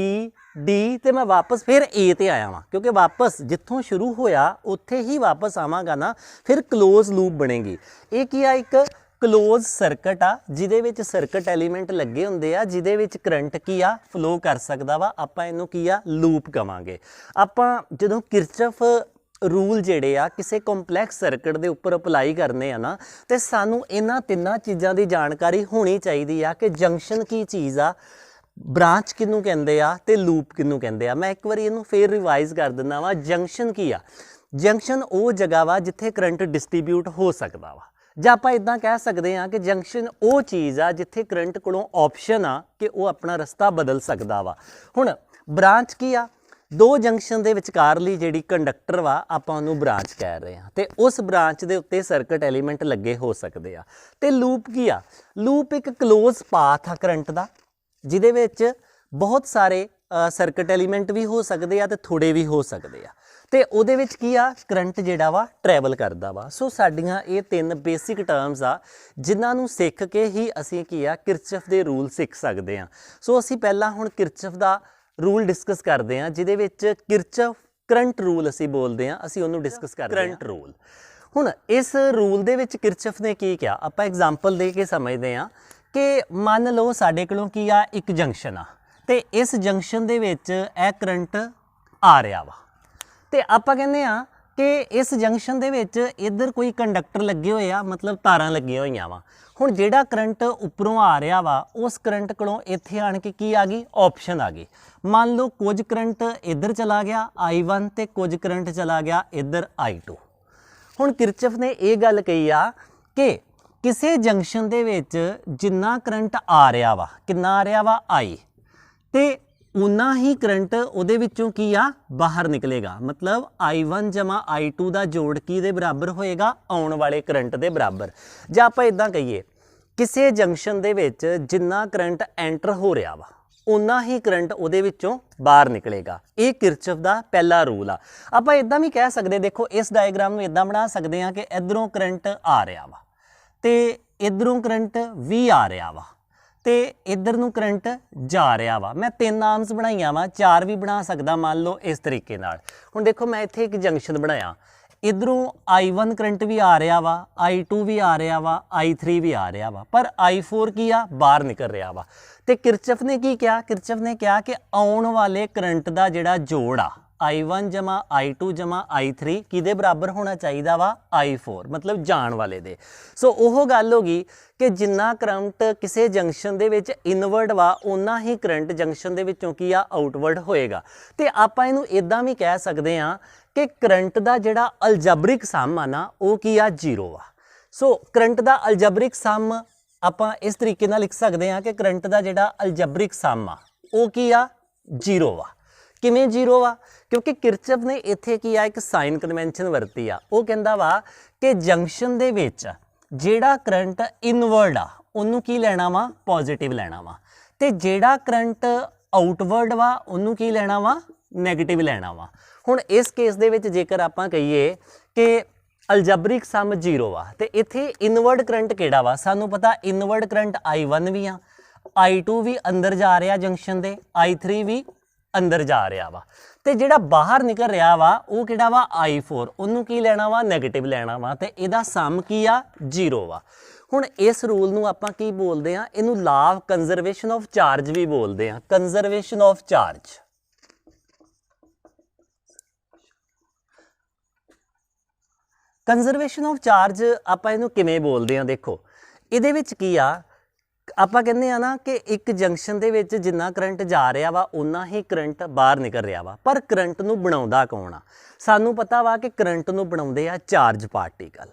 D ਤੇ ਮੈਂ ਵਾਪਸ ਫਿਰ A ਤੇ ਆਇਆ ਵਾਂ, ਕਿਉਂਕਿ ਵਾਪਸ ਜਿੱਥੋਂ ਸ਼ੁਰੂ ਹੋਇਆ ਉੱਥੇ ਹੀ ਵਾਪਸ ਆਵਾਂਗਾ ਨਾ, ਫਿਰ ਕਲੋਜ਼ ਲੂਪ ਬਣੇਗੀ। ਇਹ ਕੀ ਆ? ਇੱਕ ਕਲੋਜ਼ ਸਰਕਟ ਆ, ਜਿਹਦੇ ਵਿੱਚ ਸਰਕਟ ਐਲੀਮੈਂਟ ਲੱਗੇ ਹੁੰਦੇ ਆ, ਜਿਹਦੇ ਵਿੱਚ ਕਰੰਟ ਕੀ ਆ? ਫਲੋ ਕਰ ਸਕਦਾ ਵਾ। ਆਪਾਂ ਇਹਨੂੰ ਕੀ ਆ? ਲੂਪ ਕਵਾਂਗੇ। ਆਪਾਂ ਜਦੋਂ ਕਿਰਚਫ ਰੂਲ ਜਿਹੜੇ ਆ ਕਿਸੇ ਕੰਪਲੈਕਸ ਸਰਕਟ ਦੇ ਉੱਪਰ ਅਪਲਾਈ ਕਰਨੇ ਆ ਨਾ, ਤੇ ਸਾਨੂੰ ਇਹਨਾਂ ਤਿੰਨਾਂ ਚੀਜ਼ਾਂ ਦੀ ਜਾਣਕਾਰੀ ਹੋਣੀ ਚਾਹੀਦੀ ਆ ਕਿ ਜੰਕਸ਼ਨ ਕੀ ਚੀਜ਼ ਆ, ਬ੍ਰਾਂਚ ਕਿਹਨੂੰ ਕਹਿੰਦੇ ਆ ਤੇ ਲੂਪ ਕਿਹਨੂੰ ਕਹਿੰਦੇ ਆ। ਮੈਂ ਇੱਕ ਵਾਰੀ ਇਹਨੂੰ ਫੇਰ ਰਿਵਾਈਜ਼ ਕਰ ਦਿੰਦਾ ਵਾ। ਜੰਕਸ਼ਨ ਕੀ ਆ? ਜੰਕਸ਼ਨ ਉਹ ਜਗ੍ਹਾ ਵਾ ਜਿੱਥੇ ਕਰੰਟ ਡਿਸਟ੍ਰੀਬਿਊਟ ਹੋ ਸਕਦਾ ਵਾ, ਜਾਂ ਆਪਾਂ ਇਦਾਂ ਕਹਿ ਸਕਦੇ ਹਾਂ ਕਿ ਜੰਕਸ਼ਨ ਉਹ ਚੀਜ਼ ਆ ਜਿੱਥੇ ਕਰੰਟ ਕੋਲੋਂ ਆਪਸ਼ਨ ਆ ਕਿ ਉਹ ਆਪਣਾ ਰਸਤਾ ਬਦਲ ਸਕਦਾ ਵਾ। ਹੁਣ ਬ੍ਰਾਂਚ ਕੀ ਆ? ਦੋ ਜੰਕਸ਼ਨ ਦੇ ਵਿਚਕਾਰਲੀ ਜਿਹੜੀ ਕੰਡਕਟਰ ਵਾ, ਆਪਾਂ ਉਹਨੂੰ ਬ੍ਰਾਂਚ ਕਹਿ ਰਹੇ ਹਾਂ, ਤੇ ਉਸ ਬ੍ਰਾਂਚ ਦੇ ਉੱਤੇ ਸਰਕਟ ਐਲੀਮੈਂਟ ਲੱਗੇ ਹੋ ਸਕਦੇ ਆ। ਤੇ ਲੂਪ ਕੀ ਆ? ਲੂਪ ਇੱਕ ਕਲੋਜ਼ ਪਾਥ ਆ ਕਰੰਟ ਦਾ, ਜਿਹਦੇ ਵਿੱਚ ਬਹੁਤ ਸਾਰੇ ਸਰਕਟ ਐਲੀਮੈਂਟ ਵੀ ਹੋ ਸਕਦੇ ਆ ਤੇ ਥੋੜੇ ਵੀ ਹੋ ਸਕਦੇ ਆ, ਤੇ ਉਹਦੇ ਵਿੱਚ ਕੀ ਆ? ਕਰੰਟ ਜਿਹੜਾ ਵਾ ਟਰੈਵਲ ਕਰਦਾ ਵਾ। ਸੋ ਸਾਡੀਆਂ ਇਹ ਤਿੰਨ ਬੇਸਿਕ ਟਰਮਸ ਆ ਜਿਨ੍ਹਾਂ ਨੂੰ ਸਿੱਖ ਕੇ ਹੀ ਅਸੀਂ ਕੀ ਆ? ਕਿਰਚਫ ਦੇ ਰੂਲ ਸਿੱਖ ਸਕਦੇ ਆ। ਸੋ ਅਸੀਂ ਪਹਿਲਾਂ ਹੁਣ ਕਿਰਚਫ ਦਾ ਰੂਲ ਡਿਸਕਸ ਕਰਦੇ ਆ, ਜਿਹਦੇ ਵਿੱਚ ਕਿਰਚਫ ਕਰੰਟ ਰੂਲ ਅਸੀਂ ਬੋਲਦੇ ਆ, ਅਸੀਂ ਉਹਨੂੰ ਡਿਸਕਸ ਕਰਦੇ ਆ। ਕਰੰਟ ਰੂਲ, ਹੁਣ ਇਸ ਰੂਲ ਦੇ ਵਿੱਚ ਕਿਰਚਫ ਨੇ ਕੀ ਕਿਹਾ? ਆਪਾਂ ਐਗਜ਼ਾਮਪਲ ਦੇ ਕੇ ਸਮਝਦੇ ਆ ਕਿ ਮੰਨ ਲਓ ਸਾਡੇ ਕੋਲੋਂ ਕੀ ਆ? ਇੱਕ ਜੰਕਸ਼ਨ ਆ ਤੇ ਇਸ ਜੰਕਸ਼ਨ ਦੇ ਵਿੱਚ ਇਹ ਕਰੰਟ ਆ ਰਿਹਾ ਵਾ, ਤੇ ਆਪਾਂ ਕਹਿੰਦੇ ਆ ਕਿ ਇਸ ਜੰਕਸ਼ਨ ਦੇ ਵਿੱਚ ਇੱਧਰ ਕੋਈ ਕੰਡਕਟਰ ਲੱਗੇ ਹੋਏ ਆ, ਮਤਲਬ ਤਾਰਾਂ ਲੱਗੀਆਂ ਹੋਈਆਂ ਵਾ। ਹੁਣ ਜਿਹੜਾ ਕਰੰਟ ਉੱਪਰੋਂ ਆ ਰਿਹਾ ਵਾ, ਉਸ ਕਰੰਟ ਕੋਲੋਂ ਇੱਥੇ ਆਣ ਕੇ ਕੀ ਆ ਗਈ? ਆਪਸ਼ਨ ਆ ਗਈ। ਮੰਨ ਲਓ ਕੁਝ ਕਰੰਟ ਇੱਧਰ ਚਲਾ ਗਿਆ I1 ਤੇ ਕੁਝ ਕਰੰਟ ਚਲਾ ਗਿਆ ਇੱਧਰ I2। ਹੁਣ ਕਿਰਚਫ ਨੇ ਇਹ ਗੱਲ ਕਹੀ ਆ ਕਿ ਕਿਸੇ ਜੰਕਸ਼ਨ ਦੇ ਵਿੱਚ ਜਿੰਨਾ ਕਰੰਟ ਆ ਰਿਹਾ ਵਾ, ਕਿੰਨਾ ਆ ਰਿਹਾ ਵਾ? I, ਤੇ ਉਨਾ ਹੀ ਕਰੰਟ ਉਹਦੇ ਵਿੱਚੋਂ ਕੀ ਆ? ਬਾਹਰ ਨਿਕਲੇਗਾ। ਮਤਲਬ I1 ਜਮਾ I2 ਦਾ ਜੋੜ ਕੀ ਦੇ ਬਰਾਬਰ ਹੋਏਗਾ? ਆਉਣ ਵਾਲੇ ਕਰੰਟ ਦੇ ਬਰਾਬਰ। ਜਾਂ ਆਪਾਂ ਇਦਾਂ ਕਹੀਏ, ਕਿਸੇ ਜੰਕਸ਼ਨ ਦੇ ਵਿੱਚ ਜਿੰਨਾ ਕਰੰਟ ਐਂਟਰ ਹੋ ਰਿਹਾ ਵਾ, ਉਨਾ ਹੀ ਕਰੰਟ ਉਹਦੇ ਵਿੱਚੋਂ ਬਾਹਰ ਨਿਕਲੇਗਾ। ਇਹ ਕਿਰਚਫ ਦਾ ਪਹਿਲਾ ਰੂਲ ਆ। ਆਪਾਂ ਇਦਾਂ ਵੀ ਕਹਿ ਸਕਦੇ, ਦੇਖੋ ਇਸ ਡਾਇਗਰਾਮ ਨੂੰ ਇਦਾਂ ਬਣਾ ਸਕਦੇ ਆ ਕਿ ਇਧਰੋਂ ਕਰੰਟ ਆ ਰਿਹਾ ਵਾ ਤੇ ਇਧਰੋਂ ਕਰੰਟ ਵੀ ਆ ਰਿਹਾ ਵਾ ਤੇ ਇੱਧਰ ਨੂੰ ਕਰੰਟ ਜਾ ਰਿਹਾ ਵਾ। ਮੈਂ ਤਿੰਨ ਆਰਮਸ ਬਣਾਈਆਂ ਵਾ, ਚਾਰ ਵੀ ਬਣਾ ਸਕਦਾ ਮੰਨ ਲਓ ਇਸ ਤਰੀਕੇ ਨਾਲ। ਹੁਣ ਦੇਖੋ ਮੈਂ ਇੱਥੇ ਇੱਕ ਜੰਕਸ਼ਨ ਬਣਾਇਆ, ਇੱਧਰੋਂ I1 ਕਰੰਟ ਵੀ ਆ ਰਿਹਾ ਵਾ, I2 ਵੀ ਆ ਰਿਹਾ ਵਾ, I3 ਵੀ ਆ ਰਿਹਾ ਵਾ, ਪਰ I4 ਕੀ ਆ? ਬਾਹਰ ਨਿਕਲ ਰਿਹਾ ਵਾ। ਤੇ ਕਿਰਚਫ ਨੇ ਕੀ ਕਿਹਾ? ਕਿਰਚਫ ਨੇ ਕਿਹਾ ਕਿ ਆਉਣ ਵਾਲੇ ਕਰੰਟ ਦਾ ਜਿਹੜਾ ਜੋੜ ਆ, I1 ਜਮਾ I2 ਜਮਾ I3 ਕਿਹਦੇ ਬਰਾਬਰ ਹੋਣਾ ਚਾਹੀਦਾ ਵਾ I4 ਮਤਲਬ ਜਾਣ ਵਾਲੇ ਦੇ। ਸੋ ਉਹ ਗੱਲ ਹੋ ਗਈ ਕਿ ਜਿੰਨਾ ਕਰੰਟ ਕਿਸੇ ਜੰਕਸ਼ਨ ਦੇ ਵਿੱਚ ਇਨਵਰਡ ਵਾ ਉਨਾ ਹੀ ਕਰੰਟ ਜੰਕਸ਼ਨ ਦੇ ਵਿੱਚੋਂ ਕੀ ਆ ਆਊਟਵਰਡ ਹੋਏਗਾ। ਤੇ ਆਪਾਂ ਇਹਨੂੰ ਇਦਾਂ ਵੀ ਕਹਿ ਸਕਦੇ ਹਾਂ ਕਿ ਕਰੰਟ ਦਾ ਜਿਹੜਾ ਅਲਜਬਰਿਕ ਸਮ ਆ ਨਾ ਉਹ ਕੀ ਆ 0 ਆ। ਸੋ ਕਰੰਟ ਦਾ ਅਲਜਬਰਿਕ ਸਮ ਆਪਾਂ ਇਸ ਤਰੀਕੇ ਨਾਲ ਲਿਖ ਸਕਦੇ ਹਾਂ ਕਿ ਕਰੰਟ ਦਾ ਜਿਹੜਾ ਅਲਜਬਰਿਕ ਸਮ ਆ ਉਹ ਕੀ ਆ 0 ਆ। ਕਿਵੇਂ 0 ਆ? ਕਿਉਂਕਿ ਕਿਰਚਫ ਨੇ ਇੱਥੇ ਕੀ ਆ ਇੱਕ ਸਾਈਨ ਕਨਵੈਨਸ਼ਨ ਵਰਤੀ ਆ। ਉਹ ਕਹਿੰਦਾ ਵਾ ਕਿ ਜੰਕਸ਼ਨ ਦੇ ਵਿੱਚ ਜਿਹੜਾ ਕਰੰਟ ਇਨਵਰਡ ਆ ਉਹਨੂੰ ਕੀ ਲੈਣਾ ਵਾ ਪੋਜ਼ਿਟਿਵ ਲੈਣਾ ਵਾ, ਤੇ ਜਿਹੜਾ ਕਰੰਟ ਆਊਟਵਰਡ ਵਾ ਉਹਨੂੰ ਕੀ ਲੈਣਾ ਵਾ ਨੈਗੇਟਿਵ ਲੈਣਾ ਵਾ। ਹੁਣ ਇਸ ਕੇਸ ਦੇ ਵਿੱਚ ਜੇਕਰ ਆਪਾਂ ਕਹੀਏ ਕਿ ਅਲਜਬਰਿਕ ਸਮ 0 ਆ ਤੇ ਇੱਥੇ ਇਨਵਰਡ ਕਰੰਟ ਕਿਹੜਾ ਵਾ? ਸਾਨੂੰ ਪਤਾ ਇਨਵਰਡ ਕਰੰਟ I1 ਵੀ ਆ, I2 ਵੀ ਅੰਦਰ ਜਾ ਰਿਹਾ ਜੰਕਸ਼ਨ ਦੇ, I3 ਵੀ ਅੰਦਰ ਜਾ ਰਿਹਾ ਵਾ, ਤੇ ਜਿਹੜਾ ਬਾਹਰ ਨਿਕਲ ਰਿਹਾ ਵਾ ਉਹ ਕਿਹੜਾ ਵਾ I4 ਉਹਨੂੰ ਕੀ ਲੈਣਾ ਵਾ ਨੈਗੇਟਿਵ ਲੈਣਾ ਵਾ, ਤੇ ਇਹਦਾ ਸਮ ਕੀ ਆ 0 ਵਾ। ਹੁਣ ਇਸ ਰੂਲ ਨੂੰ ਆਪਾਂ ਕੀ ਬੋਲਦੇ ਆ? ਇਹਨੂੰ law of conservation of charge ਵੀ ਬੋਲਦੇ ਆ, conservation of charge. Conservation of charge ਆਪਾਂ ਇਹਨੂੰ ਕਿਵੇਂ ਬੋਲਦੇ ਆ? ਦੇਖੋ ਇਹਦੇ ਵਿੱਚ ਕੀ ਆ, ਆਪਾਂ ਕਹਿੰਦੇ ਆ ਨਾ ਕਿ ਇੱਕ ਜੰਕਸ਼ਨ ਦੇ ਵਿੱਚ ਜਿੰਨਾ ਕਰੰਟ ਜਾ ਰਿਹਾ ਵਾ ਉਨਾ ਹੀ ਕਰੰਟ ਬਾਹਰ ਨਿਕਲ ਰਿਹਾ ਵਾ, ਪਰ ਕਰੰਟ ਨੂੰ ਬਣਾਉਂਦਾ ਕੌਣ ਆ? ਸਾਨੂੰ ਪਤਾ ਵਾ ਕਿ ਕਰੰਟ ਨੂੰ ਬਣਾਉਂਦੇ ਆ ਚਾਰਜ ਪਾਰਟੀਕਲ,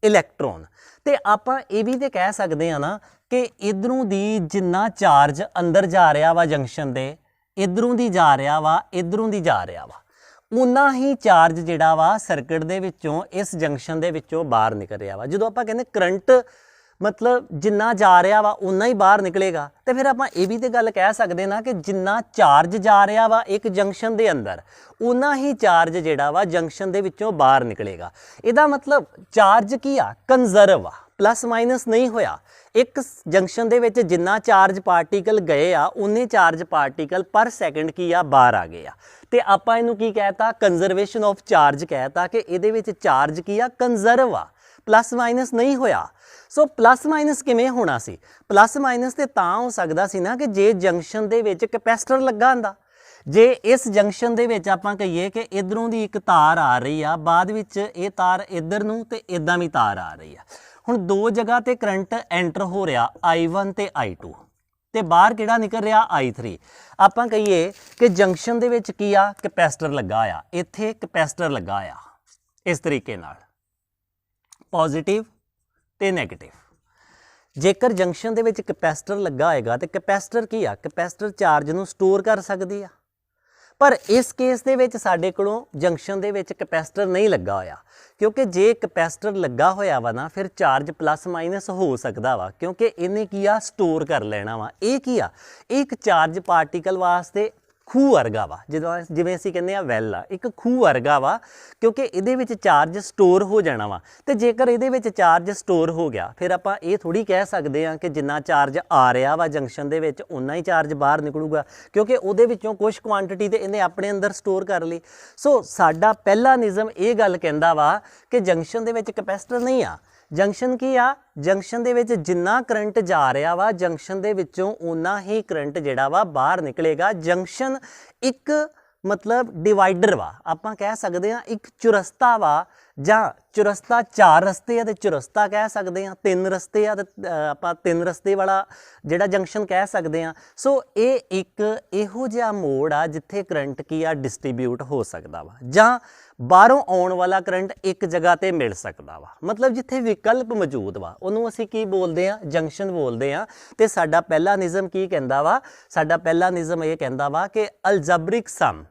ਇਲੈਕਟ੍ਰੋਨ। ਤੇ ਆਪਾਂ ਇਹ ਵੀ ਤੇ ਕਹਿ ਸਕਦੇ ਆ ਨਾ ਕਿ ਇਧਰੋਂ ਦੀ ਜਿੰਨਾ ਚਾਰਜ ਅੰਦਰ ਜਾ ਰਿਹਾ ਵਾ ਜੰਕਸ਼ਨ ਦੇ, ਇਧਰੋਂ ਦੀ ਜਾ ਰਿਹਾ ਵਾ, ਇਧਰੋਂ ਦੀ ਜਾ ਰਿਹਾ ਵਾ, ਉਨਾ ਹੀ ਚਾਰਜ ਜਿਹੜਾ ਵਾ ਸਰਕਟ ਦੇ ਵਿੱਚੋਂ ਇਸ ਜੰਕਸ਼ਨ ਦੇ ਵਿੱਚੋਂ ਬਾਹਰ ਨਿਕਲ ਰਿਹਾ ਵਾ। ਜਦੋਂ ਆਪਾਂ ਕਹਿੰਦੇ ਕਰੰਟ ਮਤਲਬ ਜਿੰਨਾ ਜਾ ਰਿਹਾ ਵਾ ਉਨਾ ਹੀ ਬਾਹਰ ਨਿਕਲੇਗਾ, ਤੇ ਫਿਰ ਆਪਾਂ ਇਹ ਵੀ ਤੇ ਗੱਲ ਕਹਿ ਸਕਦੇ ਨਾ ਕਿ ਜਿੰਨਾ ਚਾਰਜ ਜਾ ਰਿਹਾ ਵਾ ਇੱਕ ਜੰਕਸ਼ਨ ਦੇ ਅੰਦਰ ਉਨਾ ਹੀ ਚਾਰਜ ਜਿਹੜਾ ਵਾ ਜੰਕਸ਼ਨ ਦੇ ਵਿੱਚੋਂ ਬਾਹਰ ਨਿਕਲੇਗਾ। ਇਹਦਾ ਮਤਲਬ ਚਾਰਜ ਕੀ ਆ? ਕੰਜ਼ਰਵ ਆ, ਪਲੱਸ ਮਾਈਨਸ ਨਹੀਂ ਹੋਇਆ। ਇੱਕ ਜੰਕਸ਼ਨ ਦੇ ਵਿੱਚ ਜਿੰਨਾ ਚਾਰਜ ਪਾਰਟੀਕਲ ਗਏ ਆ ਉਨੇ ਚਾਰਜ ਪਾਰਟੀਕਲ ਪਰ ਸੈਕਿੰਡ ਕੀ ਆ ਬਾਹਰ ਆ ਗਏ ਆ, ਤੇ ਆਪਾਂ ਇਹਨੂੰ ਕੀ ਕਹਿਤਾ? ਕੰਜ਼ਰਵੇਸ਼ਨ ਆਫ ਚਾਰਜ ਕਹਿਤਾ ਕਿ ਇਹਦੇ ਵਿੱਚ ਚਾਰਜ ਕੀ ਆ? ਕੰਜ਼ਰਵ ਆ, ਪਲੱਸ ਮਾਈਨਸ ਨਹੀਂ ਹੋਇਆ। ਸੋ ਪਲੱਸ ਮਾਈਨਸ ਕਿਵੇਂ ਹੋਣਾ ਸੀ? ਪਲੱਸ ਮਾਈਨਸ ਤੇ ਤਾਂ ਹੋ ਸਕਦਾ ਸੀ ਨਾ ਕਿ ਜੇ ਜੰਕਸ਼ਨ ਦੇ ਵਿੱਚ ਕੈਪੈਸਿਟਰ ਲੱਗਾ ਹੁੰਦਾ। ਜੇ ਇਸ ਜੰਕਸ਼ਨ ਦੇ ਵਿੱਚ ਆਪਾਂ ਕਹੀਏ ਕਿ ਇਧਰੋਂ ਦੀ ਇੱਕ ਤਾਰ ਆ ਰਹੀ ਆ, ਬਾਅਦ ਵਿੱਚ ਇਹ ਤਾਰ ਇਧਰ ਨੂੰ ਤੇ ਇਦਾਂ ਵੀ ਤਾਰ ਆ ਰਹੀ ਆ, ਹੁਣ ਦੋ ਜਗ੍ਹਾ ਤੇ ਕਰੰਟ ਐਂਟਰ ਹੋ ਰਿਹਾ I1 ਤੇ I2, ਤੇ ਬਾਹਰ ਕਿਹੜਾ ਨਿਕਲ ਰਿਹਾ I3। ਆਪਾਂ ਕਹੀਏ ਕਿ ਜੰਕਸ਼ਨ ਦੇ ਵਿੱਚ ਕੀ ਆ? ਕੈਪੈਸਿਟਰ ਲੱਗਾ ਆ, ਇੱਥੇ ਕੈਪੈਸਿਟਰ ਲੱਗਾ ਆ ਇਸ ਤਰੀਕੇ ਨਾਲ, ਪੋਜ਼ਿਟਿਵ ਤੇ ਨੈਗੇਟਿਵ। ਜੇਕਰ ਜੰਕਸ਼ਨ ਦੇ ਵਿੱਚ ਕੈਪੈਸਿਟਰ ਲੱਗਾ ਹੋਏਗਾ ਤੇ ਕੈਪੈਸਿਟਰ ਕੀ ਆ? ਕੈਪੈਸਿਟਰ ਚਾਰਜ ਨੂੰ ਸਟੋਰ ਕਰ ਸਕਦੀ ਆ, ਪਰ ਇਸ ਕੇਸ ਦੇ ਵਿੱਚ ਸਾਡੇ ਕੋਲੋਂ ਜੰਕਸ਼ਨ ਦੇ ਵਿੱਚ ਕੈਪੈਸਿਟਰ ਨਹੀਂ ਲੱਗਾ ਹੋਇਆ, ਕਿਉਂਕਿ ਜੇ ਕੈਪੈਸਿਟਰ ਲੱਗਾ ਹੋਇਆ ਵਾ ਨਾ ਫਿਰ ਚਾਰਜ ਪਲੱਸ ਮਾਈਨਸ ਹੋ ਸਕਦਾ ਵਾ, ਕਿਉਂਕਿ ਇਹਨੇ ਕੀ ਆ? ਸਟੋਰ ਕਰ ਲੈਣਾ ਵਾ। ਇਹ ਕੀ ਆ? ਇਹ ਇੱਕ ਚਾਰਜ ਪਾਰਟੀਕਲ ਵਾਸਤੇ ਖੂਹ ਵਰਗਾ ਵਾ, ਜਿਵੇਂ ਅਸੀਂ ਕਹਿੰਦੇ ਆ ਵੈਲ ਆ, ਇੱਕ ਖੂਹ ਵਰਗਾ ਵਾ, ਕਿਉਂਕਿ ਇਹਦੇ ਵਿੱਚ ਚਾਰਜ ਸਟੋਰ ਹੋ ਜਾਣਾ ਵਾ। ਤੇ ਜੇਕਰ ਇਹਦੇ ਵਿੱਚ ਚਾਰਜ ਸਟੋਰ ਹੋ ਗਿਆ ਫਿਰ ਆਪਾਂ ਇਹ ਥੋੜੀ ਕਹਿ ਸਕਦੇ ਆ ਕਿ ਜਿੰਨਾ ਚਾਰਜ ਆ ਰਿਹਾ ਵਾ ਜੰਕਸ਼ਨ ਦੇ ਵਿੱਚ ਉਨਾ ਹੀ ਚਾਰਜ ਬਾਹਰ ਨਿਕਲੂਗਾ, ਕਿਉਂਕਿ ਉਹਦੇ ਵਿੱਚੋਂ ਕੁਝ ਕੁਆਂਟੀਟੀ ਤੇ ਇਹਨੇ ਆਪਣੇ ਅੰਦਰ ਸਟੋਰ ਕਰ ਲਈ। ਸੋ ਸਾਡਾ ਪਹਿਲਾ ਨਿਯਮ ਇਹ ਗੱਲ ਕਹਿੰਦਾ ਵਾ ਕਿ ਜੰਕਸ਼ਨ ਦੇ ਵਿੱਚ ਕੈਪੈਸਿਟਰ ਨਹੀਂ ਆ। ਜੰਕਸ਼ਨ ਕੀ ਆ? ਜੰਕਸ਼ਨ ਦੇ ਵਿੱਚ ਜਿੰਨਾ ਕਰੰਟ ਜਾ ਰਿਹਾ ਵਾ ਜੰਕਸ਼ਨ ਦੇ ਵਿੱਚੋਂ ਉਨਾ ਹੀ ਕਰੰਟ ਜਿਹੜਾ ਵਾ ਬਾਹਰ ਨਿਕਲੇਗਾ। ਜੰਕਸ਼ਨ ਇੱਕ ਮਤਲਬ ਡਿਵਾਈਡਰ ਵਾ, ਆਪਾਂ ਕਹਿ ਸਕਦੇ ਆ ਇੱਕ ਚੁਰਸਤਾ ਵਾ, ਜਾਂ ਚੁਰਸਤਾ ਚਾਰ ਰਸਤੇ ਆ ਤੇ ਚੁਰਸਤਾ ਕਹਿ ਸਕਦੇ ਆ, ਤਿੰਨ ਰਸਤੇ ਆ ਤੇ ਆਪਾਂ ਤਿੰਨ ਰਸਤੇ ਵਾਲਾ ਜਿਹੜਾ ਜੰਕਸ਼ਨ ਕਹਿ ਸਕਦੇ ਆ। ਸੋ ਇਹ ਇੱਕ ਇਹੋ ਜਿਹਾ ਮੋਡ ਆ ਜਿੱਥੇ ਕਰੰਟ ਕੀ ਆ? ਡਿਸਟ੍ਰੀਬਿਊਟ ਹੋ ਸਕਦਾ ਵਾ, ਜਾਂ ਬਾਹਰੋਂ ਆਉਣ ਵਾਲਾ ਕਰੰਟ ਇੱਕ ਜਗ੍ਹਾ ਤੇ ਮਿਲ ਸਕਦਾ ਵਾ, ਮਤਲਬ ਜਿੱਥੇ ਵਿਕਲਪ ਮੌਜੂਦ ਵਾ ਉਹਨੂੰ ਅਸੀਂ ਕੀ ਬੋਲਦੇ ਆ? ਜੰਕਸ਼ਨ ਬੋਲਦੇ ਆ। ਤੇ ਸਾਡਾ ਪਹਿਲਾ ਨਿਯਮ ਕੀ ਕਹਿੰਦਾ ਵਾ? ਸਾਡਾ ਪਹਿਲਾ ਨਿਯਮ ਇਹ ਕਹਿੰਦਾ ਵਾ ਕਿ algebraic sum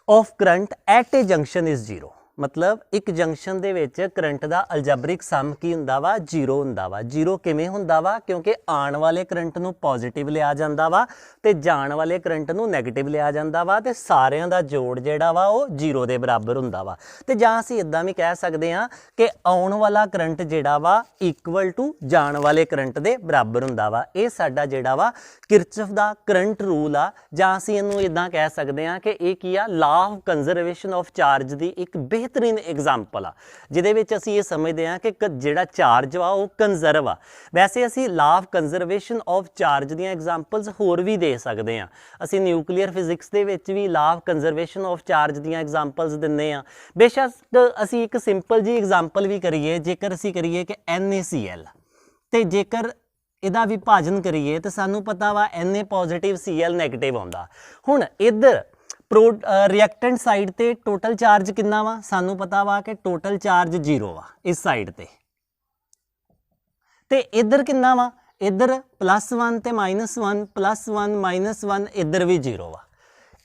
of current at a junction is 0। ਮਤਲਬ ਇੱਕ ਜੰਕਸ਼ਨ ਦੇ ਵਿੱਚ ਕਰੰਟ ਦਾ ਅਲਜਬਰਿਕ ਸਮ ਕੀ ਹੁੰਦਾ ਵਾ? 0 ਹੁੰਦਾ ਵਾ। 0 ਕਿਵੇਂ ਹੁੰਦਾ ਵਾ? ਕਿਉਂਕਿ ਆਉਣ ਵਾਲੇ ਕਰੰਟ ਨੂੰ ਪੋਜ਼ਿਟਿਵ ਲਿਆ ਜਾਂਦਾ ਵਾ ਤੇ ਜਾਣ ਵਾਲੇ ਕਰੰਟ ਨੂੰ ਨੈਗੇਟਿਵ ਲਿਆ ਜਾਂਦਾ ਵਾ, ਤੇ ਸਾਰਿਆਂ ਦਾ ਜੋੜ ਜਿਹੜਾ ਵਾ ਉਹ 0 ਦੇ ਬਰਾਬਰ ਹੁੰਦਾ ਵਾ। ਤੇ ਜਾਂ ਅਸੀਂ ਇਦਾਂ ਵੀ ਕਹਿ ਸਕਦੇ ਹਾਂ ਕਿ ਆਉਣ ਵਾਲਾ ਕਰੰਟ ਜਿਹੜਾ ਵਾ ਇਕੁਅਲ ਟੂ ਜਾਣ ਵਾਲੇ ਕਰੰਟ ਦੇ ਬਰਾਬਰ ਹੁੰਦਾ ਵਾ। ਇਹ ਸਾਡਾ ਜਿਹੜਾ ਵਾ ਕਿਰਚਫ ਦਾ ਕਰੰਟ ਰੂਲ ਆ, ਜਾਂ ਅਸੀਂ ਇਹਨੂੰ ਇਦਾਂ ਕਹਿ ਸਕਦੇ ਹਾਂ ਕਿ ਇਹ ਕੀ ਆ? ਲਾ ਆਫ ਕੰਜ਼ਰਵੇਸ਼ਨ ਆਫ ਚਾਰਜ ਦੀ ਇੱਕ ਬਿਹਤਰੀਨ ਐਗਜ਼ਾਮਪਲ ਆ ਜਿਹਦੇ ਵਿੱਚ ਅਸੀਂ ਇਹ ਸਮਝਦੇ ਹਾਂ ਕਿ ਜਿਹੜਾ ਚਾਰਜ ਵਾ ਉਹ ਕੰਜ਼ਰਵ ਆ। ਵੈਸੇ ਅਸੀਂ ਲਾ ਆਫ ਕੰਜ਼ਰਵੇਸ਼ਨ ਆਫ ਚਾਰਜ ਦੀਆਂ ਐਗਜ਼ਾਮਪਲਸ ਹੋਰ ਵੀ ਦੇ ਸਕਦੇ ਹਾਂ। ਅਸੀਂ ਨਿਊਕਲੀਅਰ ਫਿਜ਼ਿਕਸ ਦੇ ਵਿੱਚ ਵੀ law of conservation of charge ਦੀਆਂ ਐਗਜ਼ਾਮਪਲਸ ਦਿੰਦੇ ਹਾਂ। ਬੇਸ਼ੱਕ ਅਸੀਂ ਇੱਕ ਸਿੰਪਲ ਜੀ ਐਗਜ਼ਾਮਪਲ ਵੀ ਕਰੀਏ, ਜੇਕਰ ਅਸੀਂ ਕਰੀਏ ਕਿ NaCl ਤੇ ਜੇਕਰ ਇਹਦਾ ਵਿਭਾਜਨ ਕਰੀਏ ਤਾਂ ਸਾਨੂੰ ਪਤਾ ਵਾ Na ਪੋਜ਼ਿਟਿਵ Cl ਨੈਗੇਟਿਵ ਆਉਂਦਾ। ਹੁਣ ਇੱਧਰ ਰਿਐਕਟੈਂਟ ਸਾਈਡ ਤੇ ਟੋਟਲ ਚਾਰਜ ਕਿੰਨਾ ਵਾ? ਸਾਨੂੰ ਪਤਾ ਵਾ ਕਿ ਟੋਟਲ ਚਾਰਜ 0 ਵਾ ਇਸ ਸਾਈਡ ਤੇ ਇੱਧਰ ਕਿੰਨਾ ਵਾ? ਇੱਧਰ +1 ਤੇ -1 +1 -1 ਇੱਧਰ ਵੀ 0 ਵਾ।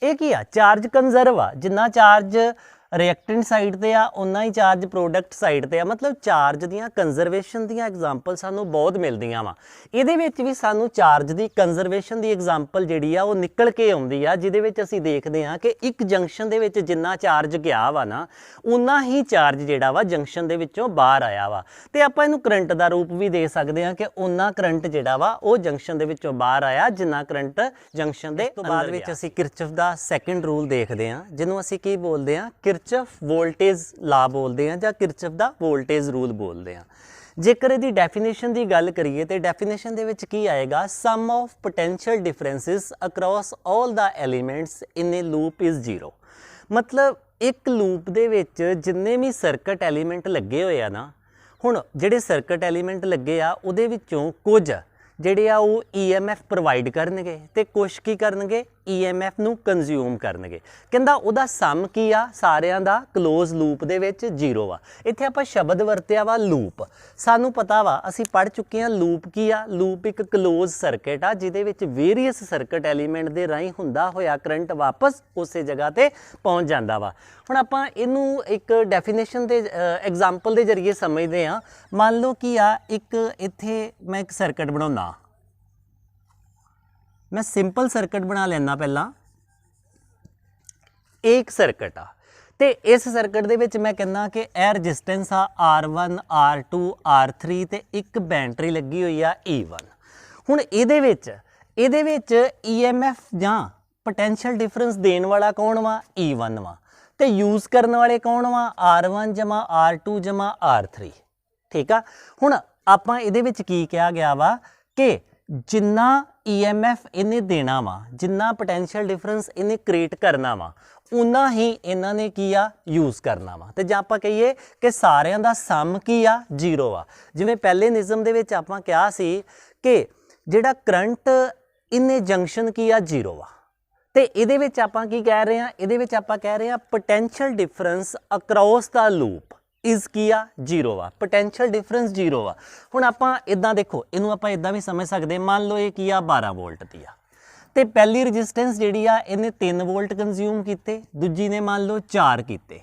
ਇਹ ਕੀ ਆ? ਚਾਰਜ ਕੰਜ਼ਰਵ ਆ। ਜਿੰਨਾ ਚਾਰਜ ਰਿਐਕਟੈਂਟ ਸਾਈਡ ਤੇ ਆ ਉਨਾ ਹੀ ਚਾਰਜ ਪ੍ਰੋਡਕਟ ਸਾਈਡ ਤੇ ਆ। ਮਤਲਬ ਚਾਰਜ ਦੀਆਂ ਕੰਜ਼ਰਵੇਸ਼ਨ ਦੀਆਂ ਐਗਜ਼ਾਮਪਲ ਸਾਨੂੰ ਬਹੁਤ ਮਿਲਦੀਆਂ ਵਾ। ਇਹਦੇ ਵਿੱਚ ਵੀ ਸਾਨੂੰ ਚਾਰਜ ਦੀ ਕੰਜ਼ਰਵੇਸ਼ਨ ਦੀ ਐਗਜ਼ਾਮਪਲ ਜਿਹੜੀ ਆ ਉਹ ਨਿਕਲ ਕੇ ਆਉਂਦੀ ਆ, ਜਿਹਦੇ ਵਿੱਚ ਅਸੀਂ ਦੇਖਦੇ ਹਾਂ ਕਿ ਇੱਕ ਜੰਕਸ਼ਨ ਦੇ ਵਿੱਚ ਜਿੰਨਾ ਚਾਰਜ ਗਿਆ ਵਾ ਨਾ ਉਨਾ ਹੀ ਚਾਰਜ ਜਿਹੜਾ ਵਾ ਜੰਕਸ਼ਨ ਦੇ ਵਿੱਚੋਂ ਬਾਹਰ ਆਇਆ ਵਾ। ਤੇ ਆਪਾਂ ਇਹਨੂੰ ਕਰੰਟ ਦਾ ਰੂਪ ਵੀ ਦੇ ਸਕਦੇ ਹਾਂ ਕਿ ਉਨਾ ਕਰੰਟ ਜਿਹੜਾ ਵਾ ਉਹ ਜੰਕਸ਼ਨ ਦੇ ਵਿੱਚੋਂ ਬਾਹਰ ਆਇਆ ਜਿੰਨਾ ਕਰੰਟ ਜੰਕਸ਼ਨ ਦੇ ਤੋਂ ਬਾਅਦ ਵਿੱਚ ਅਸੀਂ ਕਿਰਚੌਫ ਦਾ ਸੈਕੰਡ ਰੂਲ ਦੇਖਦੇ ਹਾਂ, ਜਿਹਨੂੰ ਅਸੀਂ ਕੀ ਬੋਲਦੇ ਹਾਂ? ਕਿਰਚੌਫ ਵੋਲਟੇਜ ਲਾ ਬੋਲਦੇ ਹਾਂ ਜਾਂ ਕਿਰਚੌਫ ਦਾ ਵੋਲਟੇਜ ਰੂਲ ਬੋਲਦੇ ਹਾਂ। ਜੇਕਰ ਇਹਦੀ ਡੈਫੀਨੇਸ਼ਨ ਦੀ ਗੱਲ ਕਰੀਏ ਤੇ ਡੈਫੀਨੇਸ਼ਨ ਦੇ ਵਿੱਚ ਕੀ ਆਏਗਾ? Sum of potential differences across all the elements in a loop is 0। ਮਤਲਬ ਇੱਕ ਲੂਪ ਦੇ ਵਿੱਚ ਜਿੰਨੇ ਵੀ ਸਰਕਟ ਐਲੀਮੈਂਟ ਲੱਗੇ ਹੋਏ ਆ ਨਾ, ਹੁਣ ਜਿਹੜੇ ਸਰਕਟ ਐਲੀਮੈਂਟ ਲੱਗੇ ਆ ਉਹਦੇ ਵਿੱਚੋਂ ਕੁਝ ਜਿਹੜੇ ਆ ਉਹ EMF ਪ੍ਰੋਵਾਈਡ ਕਰਨਗੇ ਤੇ ਕੁਛ ਕੀ ਕਰਨਗੇ? EMF ਨੂੰ ਕੰਜ਼ਿਊਮ ਕਰਨਗੇ। ਕਹਿੰਦਾ ਉਹਦਾ ਸਮ ਕੀ ਆ? ਸਾਰਿਆਂ ਦਾ ਕਲੋਜ਼ ਲੂਪ ਦੇ ਵਿੱਚ 0 ਆ। ਇੱਥੇ ਆਪਾਂ ਸ਼ਬਦ ਵਰਤਿਆ ਵਾ ਲੂਪ। ਸਾਨੂੰ ਪਤਾ ਵਾ, ਅਸੀਂ ਪੜ੍ਹ ਚੁੱਕੇ ਹਾਂ ਲੂਪ ਕੀ ਆ। ਲੂਪ ਇੱਕ ਕਲੋਜ਼ ਸਰਕਟ ਆ ਜਿਹਦੇ ਵਿੱਚ ਵੇਰੀਅਸ ਸਰਕਟ ਐਲੀਮੈਂਟ ਦੇ ਰਾਹੀਂ ਹੁੰਦਾ ਹੋਇਆ ਕਰੰਟ ਵਾਪਸ ਉਸੇ ਜਗ੍ਹਾ ਤੇ ਪਹੁੰਚ ਜਾਂਦਾ ਵਾ। ਹੁਣ ਆਪਾਂ ਇਹਨੂੰ ਇੱਕ ਡੈਫੀਨੇਸ਼ਨ ਦੇ ਐਗਜ਼ਾਮਪਲ ਦੇ ਜ਼ਰੀਏ ਸਮਝਦੇ ਹਾਂ। ਮੰਨ ਲਓ ਕੀ ਆ, ਇੱਕ ਇੱਥੇ ਮੈਂ ਇੱਕ ਸਰਕਟ ਬਣਾਉਣਾ, मैं सिंपल सर्किट बना लेना। पहला एक सर्किट आ ते इस सर्किट दे विच मैं कहना कि यह रजिस्टेंस आ R1 R2 R3 ते एक बैटरी लगी हुई आ E1। हुण इहदे विच EMF जां पोटेंशियल डिफरेंस देण वाला कौन वा? E1 वा। ते यूज़ करने वाले कौन वा? R1 जमा R2 जमा R3। ठीक आ। हुण आपां इहदे विच की कहा गया वा कि जिन्ना EMF इन्हें देना वा, जिन्ना पोटेंशियल डिफरेंस इन्हें क्रिएट करना वा, उन्ना ही इन्हां ने की आ यूज़ करना वा। ते जे आपां कहिए कि सारियां दा सम की आ 0 आ। जिवें पहले निज़म दे विच आपां कहा सी कि जिहड़ा करंट इन्हें जंक्शन की आ 0 आ। ते इहदे विच आपां की कह रहे हैं? इहदे विच आपां कह रहे हैं potential difference across the loop is की आ 0 आ। पोटेंशियल डिफरेंस 0 आ। हुण आपां इदां देखो, इनू आपां इदां भी समझ सकते। मान लो ये की आ 12 वोल्ट दी आ ते पहली रजिस्टेंस जिहड़ी आ इहने 3 वोल्ट कंज्यूम कीते, दूजी ने मान लो 4 कीते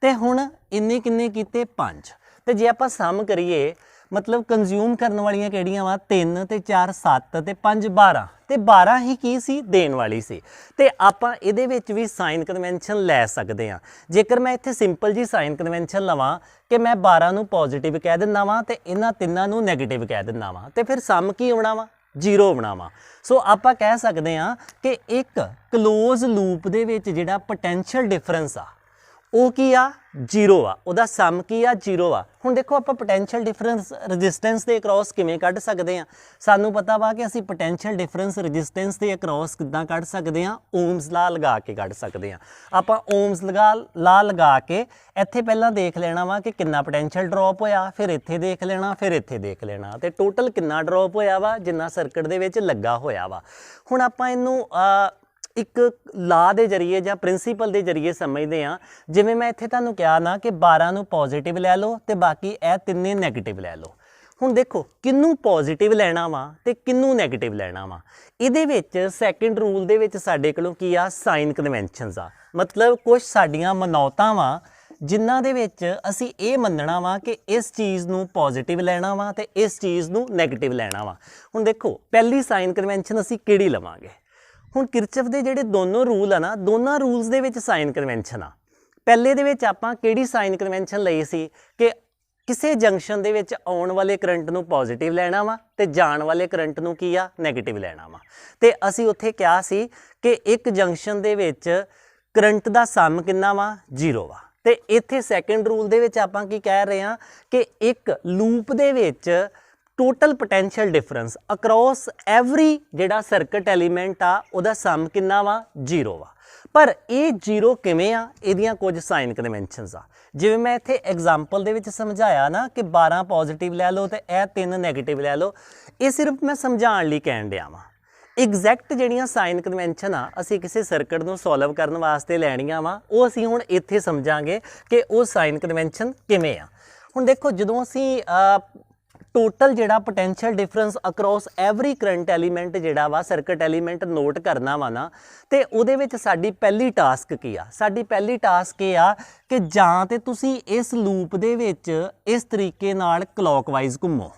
ते हुण इन्ने किन्ने कीते? 5। ते जे आपां सम करिए मतलब कंज्यूम करने वालियां किहड़ियां वा? 3 ते 4 7 ते 5 12 ते 12 ही की सी? देण वाली सी। ते आपां इहदे विच भी साइन कन्वेंशन लै सकदे हां। जेकर मैं इत्थे सिंपल जी साइन कन्वेंशन लवां कि मैं 12 नूं पॉजिटिव कह दिंदा वां ते इन्हां तिन्नां नूं नैगेटिव कह दिंदा वां ते फिर सम की आउणा वा? 0 आउणा वा। सो आपां कह सकदे हां कि एक क्लोज लूप दे विच जिहड़ा पोटेंशियल डिफरेंस आ ਉਹ ਕੀ ਆ? 0 ਆ। ਉਹਦਾ ਸਮ ਕੀ ਆ? 0 ਆ। ਹੁਣ ਦੇਖੋ ਆਪਾਂ ਪੋਟੈਂਸ਼ੀਅਲ ਡਿਫਰੈਂਸ ਰੈਜ਼ਿਸਟੈਂਸ ਦੇ ਅਕ੍ਰੋਸ ਕਿਵੇਂ ਕੱਢ ਸਕਦੇ ਆ? ਸਾਨੂੰ ਪਤਾ ਵਾ ਕਿ ਅਸੀਂ ਪੋਟੈਂਸ਼ੀਅਲ ਡਿਫਰੈਂਸ ਰੈਜ਼ਿਸਟੈਂਸ ਦੇ ਅਕ੍ਰੋਸ ਕਿੱਦਾਂ ਕੱਢ ਸਕਦੇ ਆ? ਓਮਸ ਲਾ ਲਗਾ ਕੇ ਕੱਢ ਸਕਦੇ ਆ। ਆਪਾਂ ਓਮਸ ਲਾ ਲਗਾ ਕੇ ਇੱਥੇ ਪਹਿਲਾਂ ਦੇਖ ਲੈਣਾ ਵਾ ਕਿ ਕਿੰਨਾ ਪੋਟੈਂਸ਼ੀਅਲ ਡ੍ਰੌਪ ਹੋਇਆ, ਫਿਰ ਇੱਥੇ ਦੇਖ ਲੈਣਾ, ਫਿਰ ਇੱਥੇ ਦੇਖ ਲੈਣਾ ਤੇ ਟੋਟਲ ਕਿੰਨਾ ਡ੍ਰੌਪ ਹੋਇਆ ਵਾ ਜਿੰਨਾ ਸਰਕਟ ਦੇ ਵਿੱਚ ਲੱਗਾ ਹੋਇਆ ਵਾ। ਹੁਣ ਆਪਾਂ ਇਹਨੂੰ ਇੱਕ ਲਾ ਦੇ ਜ਼ਰੀਏ ਜਾਂ ਪ੍ਰਿੰਸੀਪਲ ਦੇ ਜ਼ਰੀਏ ਸਮਝਦੇ ਹਾਂ। ਜਿਵੇਂ ਮੈਂ ਇੱਥੇ ਤੁਹਾਨੂੰ ਕਿਹਾ ਨਾ ਕਿ 12 ਨੂੰ ਪੋਜ਼ਿਟਿਵ ਲੈ ਲਓ ਤੇ ਬਾਕੀ ਇਹ ਤਿੰਨੇ ਨੈਗੇਟਿਵ ਲੈ ਲਓ। ਹੁਣ ਦੇਖੋ ਕਿਹਨੂੰ ਪੋਜ਼ਿਟਿਵ ਲੈਣਾ ਵਾ ਤੇ ਕਿਹਨੂੰ ਨੈਗੇਟਿਵ ਲੈਣਾ ਵਾ। ਇਹਦੇ ਵਿੱਚ ਸੈਕਿੰਡ ਰੂਲ ਦੇ ਵਿੱਚ ਸਾਡੇ ਕੋਲੋਂ ਕੀ ਆ? ਸਾਈਨ ਕਨਵੈਨਸ਼ਨਸ ਆ। ਮਤਲਬ ਕੁਝ ਸਾਡੀਆਂ ਮਨੌਤਾਂ ਵਾ ਜਿਨ੍ਹਾਂ ਦੇ ਵਿੱਚ ਅਸੀਂ ਇਹ ਮੰਨਣਾ ਵਾ ਕਿ ਇਸ ਚੀਜ਼ ਨੂੰ ਪੋਜ਼ਿਟਿਵ ਲੈਣਾ ਵਾ ਤੇ ਇਸ ਚੀਜ਼ ਨੂੰ ਨੈਗੇਟਿਵ ਲੈਣਾ ਵਾ। ਹੁਣ ਦੇਖੋ ਪਹਿਲੀ ਸਾਈਨ ਕਨਵੈਨਸ਼ਨ ਅਸੀਂ ਕਿਹੜੀ ਲਵਾਂਗੇ? ਹੁਣ ਕਿਰਚੌਫ ਦੇ ਜਿਹੜੇ ਦੋਨੋਂ ਰੂਲ ਆ ਨਾ, ਦੋਨਾਂ ਰੂਲਸ ਦੇ ਵਿੱਚ ਸਾਈਨ ਕਨਵੈਨਸ਼ਨ ਆ। ਪਹਿਲੇ ਦੇ ਵਿੱਚ ਆਪਾਂ ਕਿਹੜੀ ਸਾਈਨ ਕਨਵੈਨਸ਼ਨ ਲਈ ਸੀ ਕਿ ਕਿਸੇ ਜੰਕਸ਼ਨ ਦੇ ਵਿੱਚ ਆਉਣ ਵਾਲੇ ਕਰੰਟ ਨੂੰ ਪੋਜ਼ਿਟਿਵ ਲੈਣਾ ਵਾ ਤੇ ਜਾਣ ਵਾਲੇ ਕਰੰਟ ਨੂੰ ਕੀ ਆ? ਨੈਗੇਟਿਵ ਲੈਣਾ ਵਾ। ਤੇ ਅਸੀਂ ਉੱਥੇ ਕਿਹਾ ਸੀ ਕਿ ਇੱਕ ਜੰਕਸ਼ਨ ਦੇ ਵਿੱਚ ਕਰੰਟ ਦਾ ਸਮ ਕਿੰਨਾ ਵਾ? 0 ਵਾ। ਤੇ ਇੱਥੇ ਸੈਕੰਡ ਰੂਲ ਦੇ ਵਿੱਚ ਆਪਾਂ ਕੀ ਕਹਿ ਰਹੇ ਹਾਂ ਕਿ ਇੱਕ ਲੂਪ ਦੇ ਵਿੱਚ total potential difference across every ਜਿਹੜਾ ਸਰਕਟ ਐਲੀਮੈਂਟ ਆ ਉਹਦਾ ਸਮ ਕਿੰਨਾ ਵਾ 0 ਵਾ। ਪਰ ਇਹ 0 ਕਿਵੇਂ ਆ, ਇਹਦੀਆਂ ਕੁਝ ਸਾਈਨ ਕਨਵੈਨਸ਼ਨਸ ਆ। ਜਿਵੇਂ ਮੈਂ ਇੱਥੇ ਐਗਜ਼ਾਮਪਲ ਦੇ ਵਿੱਚ ਸਮਝਾਇਆ ਨਾ ਕਿ 12 ਪੋਜ਼ਿਟਿਵ ਲੈ ਲਓ ਤੇ ਇਹ 3 ਨੈਗੇਟਿਵ ਲੈ ਲਓ, ਇਹ ਸਿਰਫ ਮੈਂ ਸਮਝਾਉਣ ਲਈ ਕਹਿਣ ਡਿਆ ਵਾਂ। ਐਗਜ਼ੈਕਟ ਜਿਹੜੀਆਂ ਸਾਈਨ ਕਨਵੈਨਸ਼ਨ ਆ ਅਸੀਂ ਕਿਸੇ ਸਰਕਟ ਨੂੰ ਸੋਲਵ ਕਰਨ ਵਾਸਤੇ ਲੈਣੀਆਂ ਵਾ, ਉਹ ਅਸੀਂ ਹੁਣ ਇੱਥੇ ਸਮਝਾਂਗੇ ਕਿ ਉਹ ਸਾਈਨ ਕਨਵੈਨਸ਼ਨ ਕਿਵੇਂ ਆ। ਹੁਣ ਦੇਖੋ ਜਦੋਂ ਅਸੀਂ ਟੋਟਲ ਜਿਹੜਾ potential difference across every current element ਜਿਹੜਾ ਵਾ ਸਰਕਟ ਐਲੀਮੈਂਟ ਨੋਟ ਕਰਨਾ ਵਾ ਨਾ, ਤੇ ਉਹਦੇ ਵਿੱਚ ਸਾਡੀ ਪਹਿਲੀ ਟਾਸਕ ਕੀ ਆ? ਸਾਡੀ ਪਹਿਲੀ ਟਾਸਕ ਇਹ ਆ ਕਿ ਜਾਂ ਤੇ ਤੁਸੀਂ ਇਸ ਲੂਪ ਦੇ ਵਿੱਚ ਇਸ ਤਰੀਕੇ ਨਾਲ ਕਲੌਕਵਾਈਜ਼ ਘੁੰਮੋ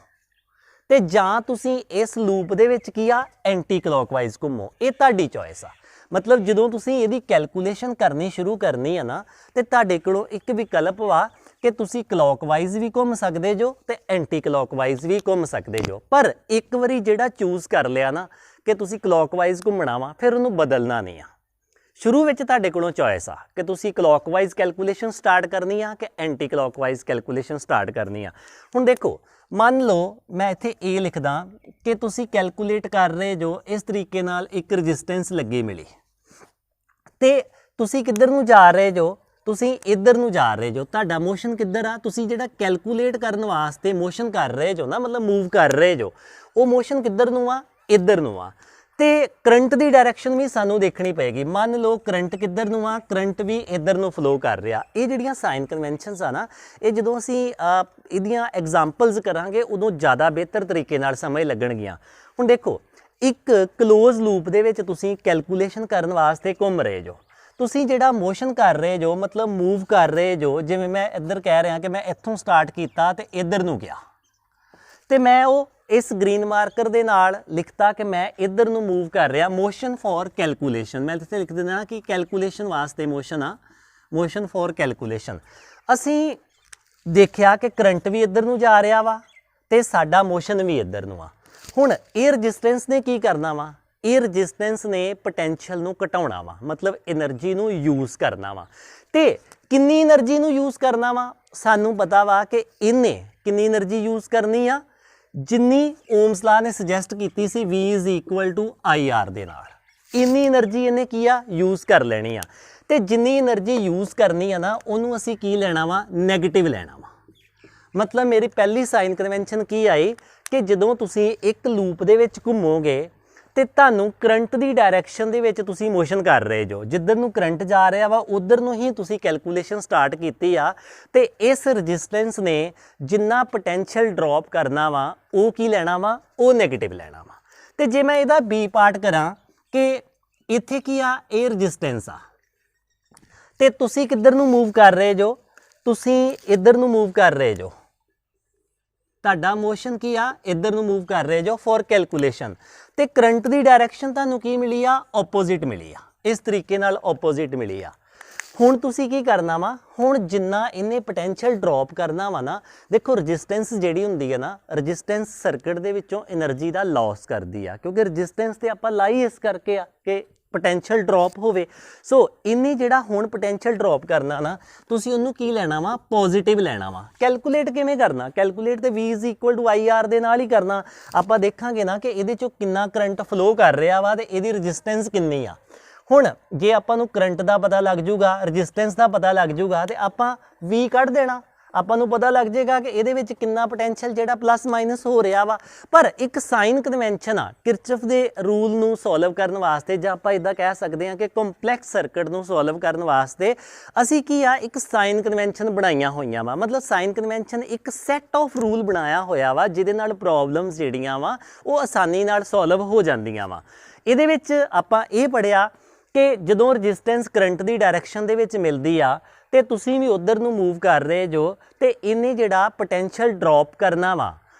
ਤੇ ਜਾਂ ਤੁਸੀਂ ਇਸ ਲੂਪ ਦੇ ਵਿੱਚ ਕੀ ਆ ਐਂਟੀ ਕਲੌਕਵਾਈਜ਼ ਘੁੰਮੋ। ਇਹ ਤੁਹਾਡੀ ਚੋਇਸ ਆ। ਮਤਲਬ ਜਦੋਂ ਤੁਸੀਂ ਇਹਦੀ ਕੈਲਕੂਲੇਸ਼ਨ ਕਰਨੀ ਸ਼ੁਰੂ ਕਰਨੀ ਆ ਨਾ, ਤੇ ਤੁਹਾਡੇ ਕੋਲੋਂ ਇੱਕ ਵਿਕਲਪ ਵਾ ਕਿ ਤੁਸੀਂ ਕਲੌਕਵਾਈਜ਼ ਵੀ ਘੁੰਮ ਸਕਦੇ ਜੋ ਤੇ ਐਂਟੀ ਕਲੌਕਵਾਈਜ਼ ਵੀ ਘੁੰਮ ਸਕਦੇ ਜੋ। ਪਰ ਇੱਕ ਵਾਰੀ ਜਿਹੜਾ ਚੂਜ਼ ਕਰ ਲਿਆ ਨਾ ਕਿ ਤੁਸੀਂ ਕਲੌਕਵਾਈਜ਼ ਘੁੰਮਣਾ ਵਾ, ਫਿਰ ਉਹਨੂੰ ਬਦਲਣਾ ਨਹੀਂ ਆ। ਸ਼ੁਰੂ ਵਿੱਚ ਤੁਹਾਡੇ ਕੋਲੋਂ ਚੋਇਸ ਆ ਕਿ ਤੁਸੀਂ ਕਲੌਕਵਾਈਜ਼ ਕੈਲਕੂਲੇਸ਼ਨ ਸਟਾਰਟ ਕਰਨੀ ਆ ਕਿ ਐਂਟੀ ਕਲੌਕਵਾਈਜ਼ ਕੈਲਕੂਲੇਸ਼ਨ ਸਟਾਰਟ ਕਰਨੀ ਆ। ਹੁਣ ਦੇਖੋ, ਮੰਨ ਲਓ ਮੈਂ ਇੱਥੇ ਇਹ ਲਿਖਦਾ ਕਿ ਤੁਸੀਂ ਕੈਲਕੂਲੇਟ ਕਰ ਰਹੇ ਜੋ ਇਸ ਤਰੀਕੇ ਨਾਲ ਇੱਕ ਰੈਜ਼ਿਸਟੈਂਸ ਲੱਗੀ ਮਿਲੀ ਤੇ ਤੁਸੀਂ ਕਿੱਧਰ ਨੂੰ ਜਾ ਰਹੇ ਜੋ? ਤੁਸੀਂ ਇੱਧਰ ਨੂੰ ਜਾ ਰਹੇ ਜੋ। ਤੁਹਾਡਾ ਮੋਸ਼ਨ ਕਿੱਧਰ ਆ? ਤੁਸੀਂ ਜਿਹੜਾ ਕੈਲਕੂਲੇਟ ਕਰਨ ਵਾਸਤੇ ਮੋਸ਼ਨ ਕਰ ਰਹੇ ਜੋ ਨਾ, ਮਤਲਬ ਮੂਵ ਕਰ ਰਹੇ ਜੋ, ਉਹ ਮੋਸ਼ਨ ਕਿੱਧਰ ਨੂੰ ਆ? ਇੱਧਰ ਨੂੰ ਆ। ਤੇ ਕਰੰਟ ਦੀ ਡਾਇਰੈਕਸ਼ਨ ਵੀ ਸਾਨੂੰ ਦੇਖਣੀ ਪਏਗੀ। ਮੰਨ ਲਓ ਕਰੰਟ ਕਿੱਧਰ ਨੂੰ ਆ? ਕਰੰਟ ਵੀ ਇੱਧਰ ਨੂੰ ਫਲੋ ਕਰ ਰਿਹਾ। ਇਹ ਜਿਹੜੀਆਂ ਸਾਈਨ ਕਨਵੈਨਸ਼ਨਸ ਆ ਨਾ, ਇਹ ਜਦੋਂ ਅਸੀਂ ਇਹਦੀਆਂ ਐਗਜ਼ਾਮਪਲਸ ਕਰਾਂਗੇ ਉਦੋਂ ਜ਼ਿਆਦਾ ਬਿਹਤਰ ਤਰੀਕੇ ਨਾਲ ਸਮਝ ਲੱਗਣਗੀਆਂ। ਹੁਣ ਦੇਖੋ, ਇੱਕ ਕਲੋਜ਼ ਲੂਪ ਦੇ ਵਿੱਚ ਤੁਸੀਂ ਕੈਲਕੂਲੇਸ਼ਨ ਕਰਨ ਵਾਸਤੇ ਘੁੰਮ ਰਹੇ ਜੋ। ਤੁਸੀਂ ਜਿਹੜਾ ਮੋਸ਼ਨ ਕਰ ਰਹੇ ਜੋ, ਮਤਲਬ ਮੂਵ ਕਰ ਰਹੇ ਜੋ, ਜਿਵੇਂ ਮੈਂ ਇੱਧਰ ਕਹਿ ਰਿਹਾ ਕਿ ਮੈਂ ਇੱਥੋਂ ਸਟਾਰਟ ਕੀਤਾ ਤੇ ਇੱਧਰ ਨੂੰ ਗਿਆ ਤੇ ਮੈਂ ਉਹ ਇਸ ਗ੍ਰੀਨ ਮਾਰਕਰ ਦੇ ਨਾਲ ਲਿਖਤਾ ਕਿ ਮੈਂ ਇੱਧਰ ਨੂੰ ਮੂਵ ਕਰ ਰਿਹਾ। ਮੋਸ਼ਨ ਫॉर ਕੈਲਕੂਲੇਸ਼ਨ ਮੈਂ ਇੱਥੇ ਲਿਖ ਦਿੰਦਾ ਕਿ ਕੈਲਕੂਲੇਸ਼ਨ ਵਾਸਤੇ ਮੋਸ਼ਨ ਆ, ਮੋਸ਼ਨ ਫॉर ਕੈਲਕੂਲੇਸ਼ਨ। ਅਸੀਂ ਦੇਖਿਆ ਕਿ ਕਰੰਟ ਵੀ ਇੱਧਰ ਨੂੰ ਜਾ ਰਿਹਾ ਵਾ ਤੇ ਸਾਡਾ ਮੋਸ਼ਨ ਵੀ ਇੱਧਰ ਨੂੰ ਆ। ਹੁਣ ਇਹ ਰੈਜ਼ਿਸਟੈਂਸ ਨੇ ਕੀ ਕਰਨਾ ਵਾ? ਇਹ ਰੈਜ਼ਿਸਟੈਂਸ ਨੇ ਪੋਟੈਂਸ਼ੀਅਲ ਨੂੰ ਘਟਾਉਣਾ ਵਾ, ਮਤਲਬ ਐਨਰਜੀ ਨੂੰ ਯੂਜ਼ ਕਰਨਾ ਵਾ। ਤੇ ਕਿੰਨੀ ਐਨਰਜੀ ਨੂੰ ਯੂਜ਼ ਕਰਨਾ ਵਾ? ਸਾਨੂੰ ਪਤਾ ਵਾ ਕਿ ਇਹਨੇ ਕਿੰਨੀ ਐਨਰਜੀ ਯੂਜ਼ ਕਰਨੀ ਆ, ਜਿੰਨੀ ਓਮਸ ਲਾ ਨੇ ਸੁਜੈਸਟ ਕੀਤੀ ਸੀ V = IR ਦੇ ਨਾਲ। ਇੰਨੀ ਐਨਰਜੀ ਇਹਨੇ ਕੀ ਆ ਯੂਜ਼ ਕਰ ਲੈਣੀ ਆ। ਤੇ ਜਿੰਨੀ ਐਨਰਜੀ ਯੂਜ਼ ਕਰਨੀ ਆ ਨਾ, ਉਹਨੂੰ ਅਸੀਂ ਕੀ ਲੈਣਾ ਵਾ? ਨੈਗੇਟਿਵ ਲੈਣਾ ਵਾ। ਮਤਲਬ ਮੇਰੀ ਪਹਿਲੀ ਸਾਈਨ ਕਨਵੈਨਸ਼ਨ ਕੀ ਆਈ ਕਿ ਜਦੋਂ ਤੁਸੀਂ ਇੱਕ ਲੂਪ ਦੇ ਵਿੱਚ ਘੁੰਮੋਗੇ ਤੇ ਤੁਹਾਨੂੰ ਕਰੰਟ ਦੀ ਡਾਇਰੈਕਸ਼ਨ ਦੇ ਵਿੱਚ ਤੁਸੀਂ ਮੋਸ਼ਨ ਕਰ ਰਹੇ ਜੋ। ਜਿੱਧਰ ਨੂੰ ਕਰੰਟ ਜਾ ਰਿਹਾ ਵਾ ਉਧਰ ਨੂੰ ਹੀ ਤੁਸੀਂ ਕੈਲਕੂਲੇਸ਼ਨ ਸਟਾਰਟ ਕੀਤੀ ਆ। ਤੇ ਇਸ ਰੈਜ਼ਿਸਟੈਂਸ ਨੇ ਜਿੰਨਾ ਪੋਟੈਂਸ਼ੀਅਲ ਡ੍ਰੌਪ ਕਰਨਾ ਵਾ ਉਹ ਕੀ ਲੈਣਾ ਵਾ? ਉਹ ਨੈਗੇਟਿਵ ਲੈਣਾ ਵਾ। ਤੇ ਜੇ ਮੈਂ ਇਹਦਾ ਬੀ ਪਾਰਟ ਕਰਾਂ ਕਿ ਇੱਥੇ ਕੀ ਆ? ਇਹ ਰੈਜ਼ਿਸਟੈਂਸ ਆ ਤੇ ਤੁਸੀਂ ਕਿੱਧਰ ਨੂੰ ਮੂਵ ਕਰ ਰਹੇ ਜੋ? ਤੁਸੀਂ ਇੱਧਰ ਨੂੰ ਮੂਵ ਕਰ ਰਹੇ ਜੋ। ਤੁਹਾਡਾ ਮੋਸ਼ਨ ਕੀ ਆ? ਇੱਧਰ ਨੂੰ ਮੂਵ ਕਰ ਰਹੇ ਜੋ ਫॉर ਕੈਲਕੂਲੇਸ਼ਨ। ਤੇ ਕਰੰਟ ਦੀ ਡਾਇਰੈਕਸ਼ਨ ਤੁਹਾਨੂੰ ਕੀ ਮਿਲੀ ਆ? ਆਪੋਜ਼ਿਟ ਮਿਲੀ ਆ। ਇਸ ਤਰੀਕੇ ਨਾਲ ਆਪੋਜ਼ਿਟ ਮਿਲੀ ਆ। ਹੁਣ ਤੁਸੀਂ ਕੀ ਕਰਨਾ ਵਾ? ਹੁਣ ਜਿੰਨਾ ਇਹਨੇ ਪੋਟੈਂਸ਼ੀਅਲ ਡ੍ਰੌਪ ਕਰਨਾ ਵਾ ਨਾ, ਦੇਖੋ ਰੈਜ਼ਿਸਟੈਂਸ ਜਿਹੜੀ ਹੁੰਦੀ ਹੈ ਨਾ, ਰੈਜ਼ਿਸਟੈਂਸ ਸਰਕਟ ਦੇ ਵਿੱਚੋਂ એનર્ਜੀ ਦਾ ਲਾਸ ਕਰਦੀ ਆ, ਕਿਉਂਕਿ ਰੈਜ਼ਿਸਟੈਂਸ ਤੇ ਆਪਾਂ ਲਾਈ ਇਸ ਕਰਕੇ ਆ ਕਿ ਪੋਟੈਂਸ਼ੀਅਲ ਡ੍ਰੌਪ ਹੋਵੇ। ਸੋ ਇੰਨੀ ਜਿਹੜਾ ਹੁਣ ਪੋਟੈਂਸ਼ੀਅਲ ਡ੍ਰੌਪ ਕਰਨਾ ਨਾ, ਤੁਸੀਂ ਉਹਨੂੰ ਕੀ ਲੈਣਾ ਵਾ? ਪੋਜ਼ਿਟਿਵ ਲੈਣਾ ਵਾ। ਕੈਲਕੂਲੇਟ ਕਿਵੇਂ ਕਰਨਾ? ਕੈਲਕੂਲੇਟ ਤੇ V = IR ਦੇ ਨਾਲ ਹੀ ਕਰਨਾ। ਆਪਾਂ ਦੇਖਾਂਗੇ ਨਾ ਕਿ ਇਹਦੇ ਚੋਂ ਕਿੰਨਾ ਕਰੰਟ ਫਲੋ ਕਰ ਰਿਹਾ ਵਾ ਤੇ ਇਹਦੀ ਰੈਜ਼ਿਸਟੈਂਸ ਕਿੰਨੀ ਆ। ਹੁਣ ਜੇ ਆਪਾਂ ਨੂੰ ਕਰੰਟ ਦਾ ਪਤਾ ਲੱਗ ਜੂਗਾ, ਰੈਜ਼ਿਸਟੈਂਸ ਦਾ ਪਤਾ ਲੱਗ ਜੂਗਾ ਤੇ ਆਪਾਂ V ਕੱਢ ਦੇਣਾ। ਆਪਾਂ ਨੂੰ ਪਤਾ ਲੱਗ ਜਾਏਗਾ ਕਿ ਇਹਦੇ ਵਿੱਚ ਕਿੰਨਾ ਪੋਟੈਂਸ਼ੀਅਲ ਜਿਹੜਾ ਪਲੱਸ ਮਾਈਨਸ ਹੋ ਰਿਹਾ ਵਾ। ਪਰ ਇੱਕ ਸਾਈਨ ਕਨਵੈਨਸ਼ਨ ਆ ਕਿਰਚਫ ਦੇ ਰੂਲ ਨੂੰ ਸੋਲਵ ਕਰਨ ਵਾਸਤੇ, ਜਾਂ ਆਪਾਂ ਇਦਾਂ ਕਹਿ ਸਕਦੇ ਹਾਂ ਕਿ ਕੰਪਲੈਕਸ ਸਰਕਟ ਨੂੰ ਸੋਲਵ ਕਰਨ ਵਾਸਤੇ ਅਸੀਂ ਕੀ ਆ? ਇੱਕ ਸਾਈਨ ਕਨਵੈਨਸ਼ਨ ਬਣਾਈਆਂ ਹੋਈਆਂ ਵਾ। ਮਤਲਬ ਸਾਈਨ ਕਨਵੈਨਸ਼ਨ ਇੱਕ ਸੈੱਟ ਆਫ ਰੂਲ ਬਣਾਇਆ ਹੋਇਆ ਵਾ ਜਿਹਦੇ ਨਾਲ ਪ੍ਰੋਬਲਮਸ ਜਿਹੜੀਆਂ ਵਾ ਉਹ ਆਸਾਨੀ ਨਾਲ ਸੋਲਵ ਹੋ ਜਾਂਦੀਆਂ ਵਾ। ਇਹਦੇ ਵਿੱਚ ਆਪਾਂ ਇਹ ਪੜ੍ਹਿਆ ਕਿ ਜਦੋਂ ਰੈਜ਼ਿਸਟੈਂਸ ਕਰੰਟ ਦੀ ਡਾਇਰੈਕਸ਼ਨ ਦੇ ਵਿੱਚ ਮਿਲਦੀ ਆ ਤੇ ਤੁਸੀਂ ਵੀ ਉਧਰ ਨੂੰ ਮੂਵ ਕਰ ਰਹੇ ਜੋ, ਤੇ ਇਹਨੇ ਜਿਹੜਾ ਪੋਟੈਂਸ਼ੀਅਲ ਡ੍ਰੌਪ ਕਰਨਾ ਵਾ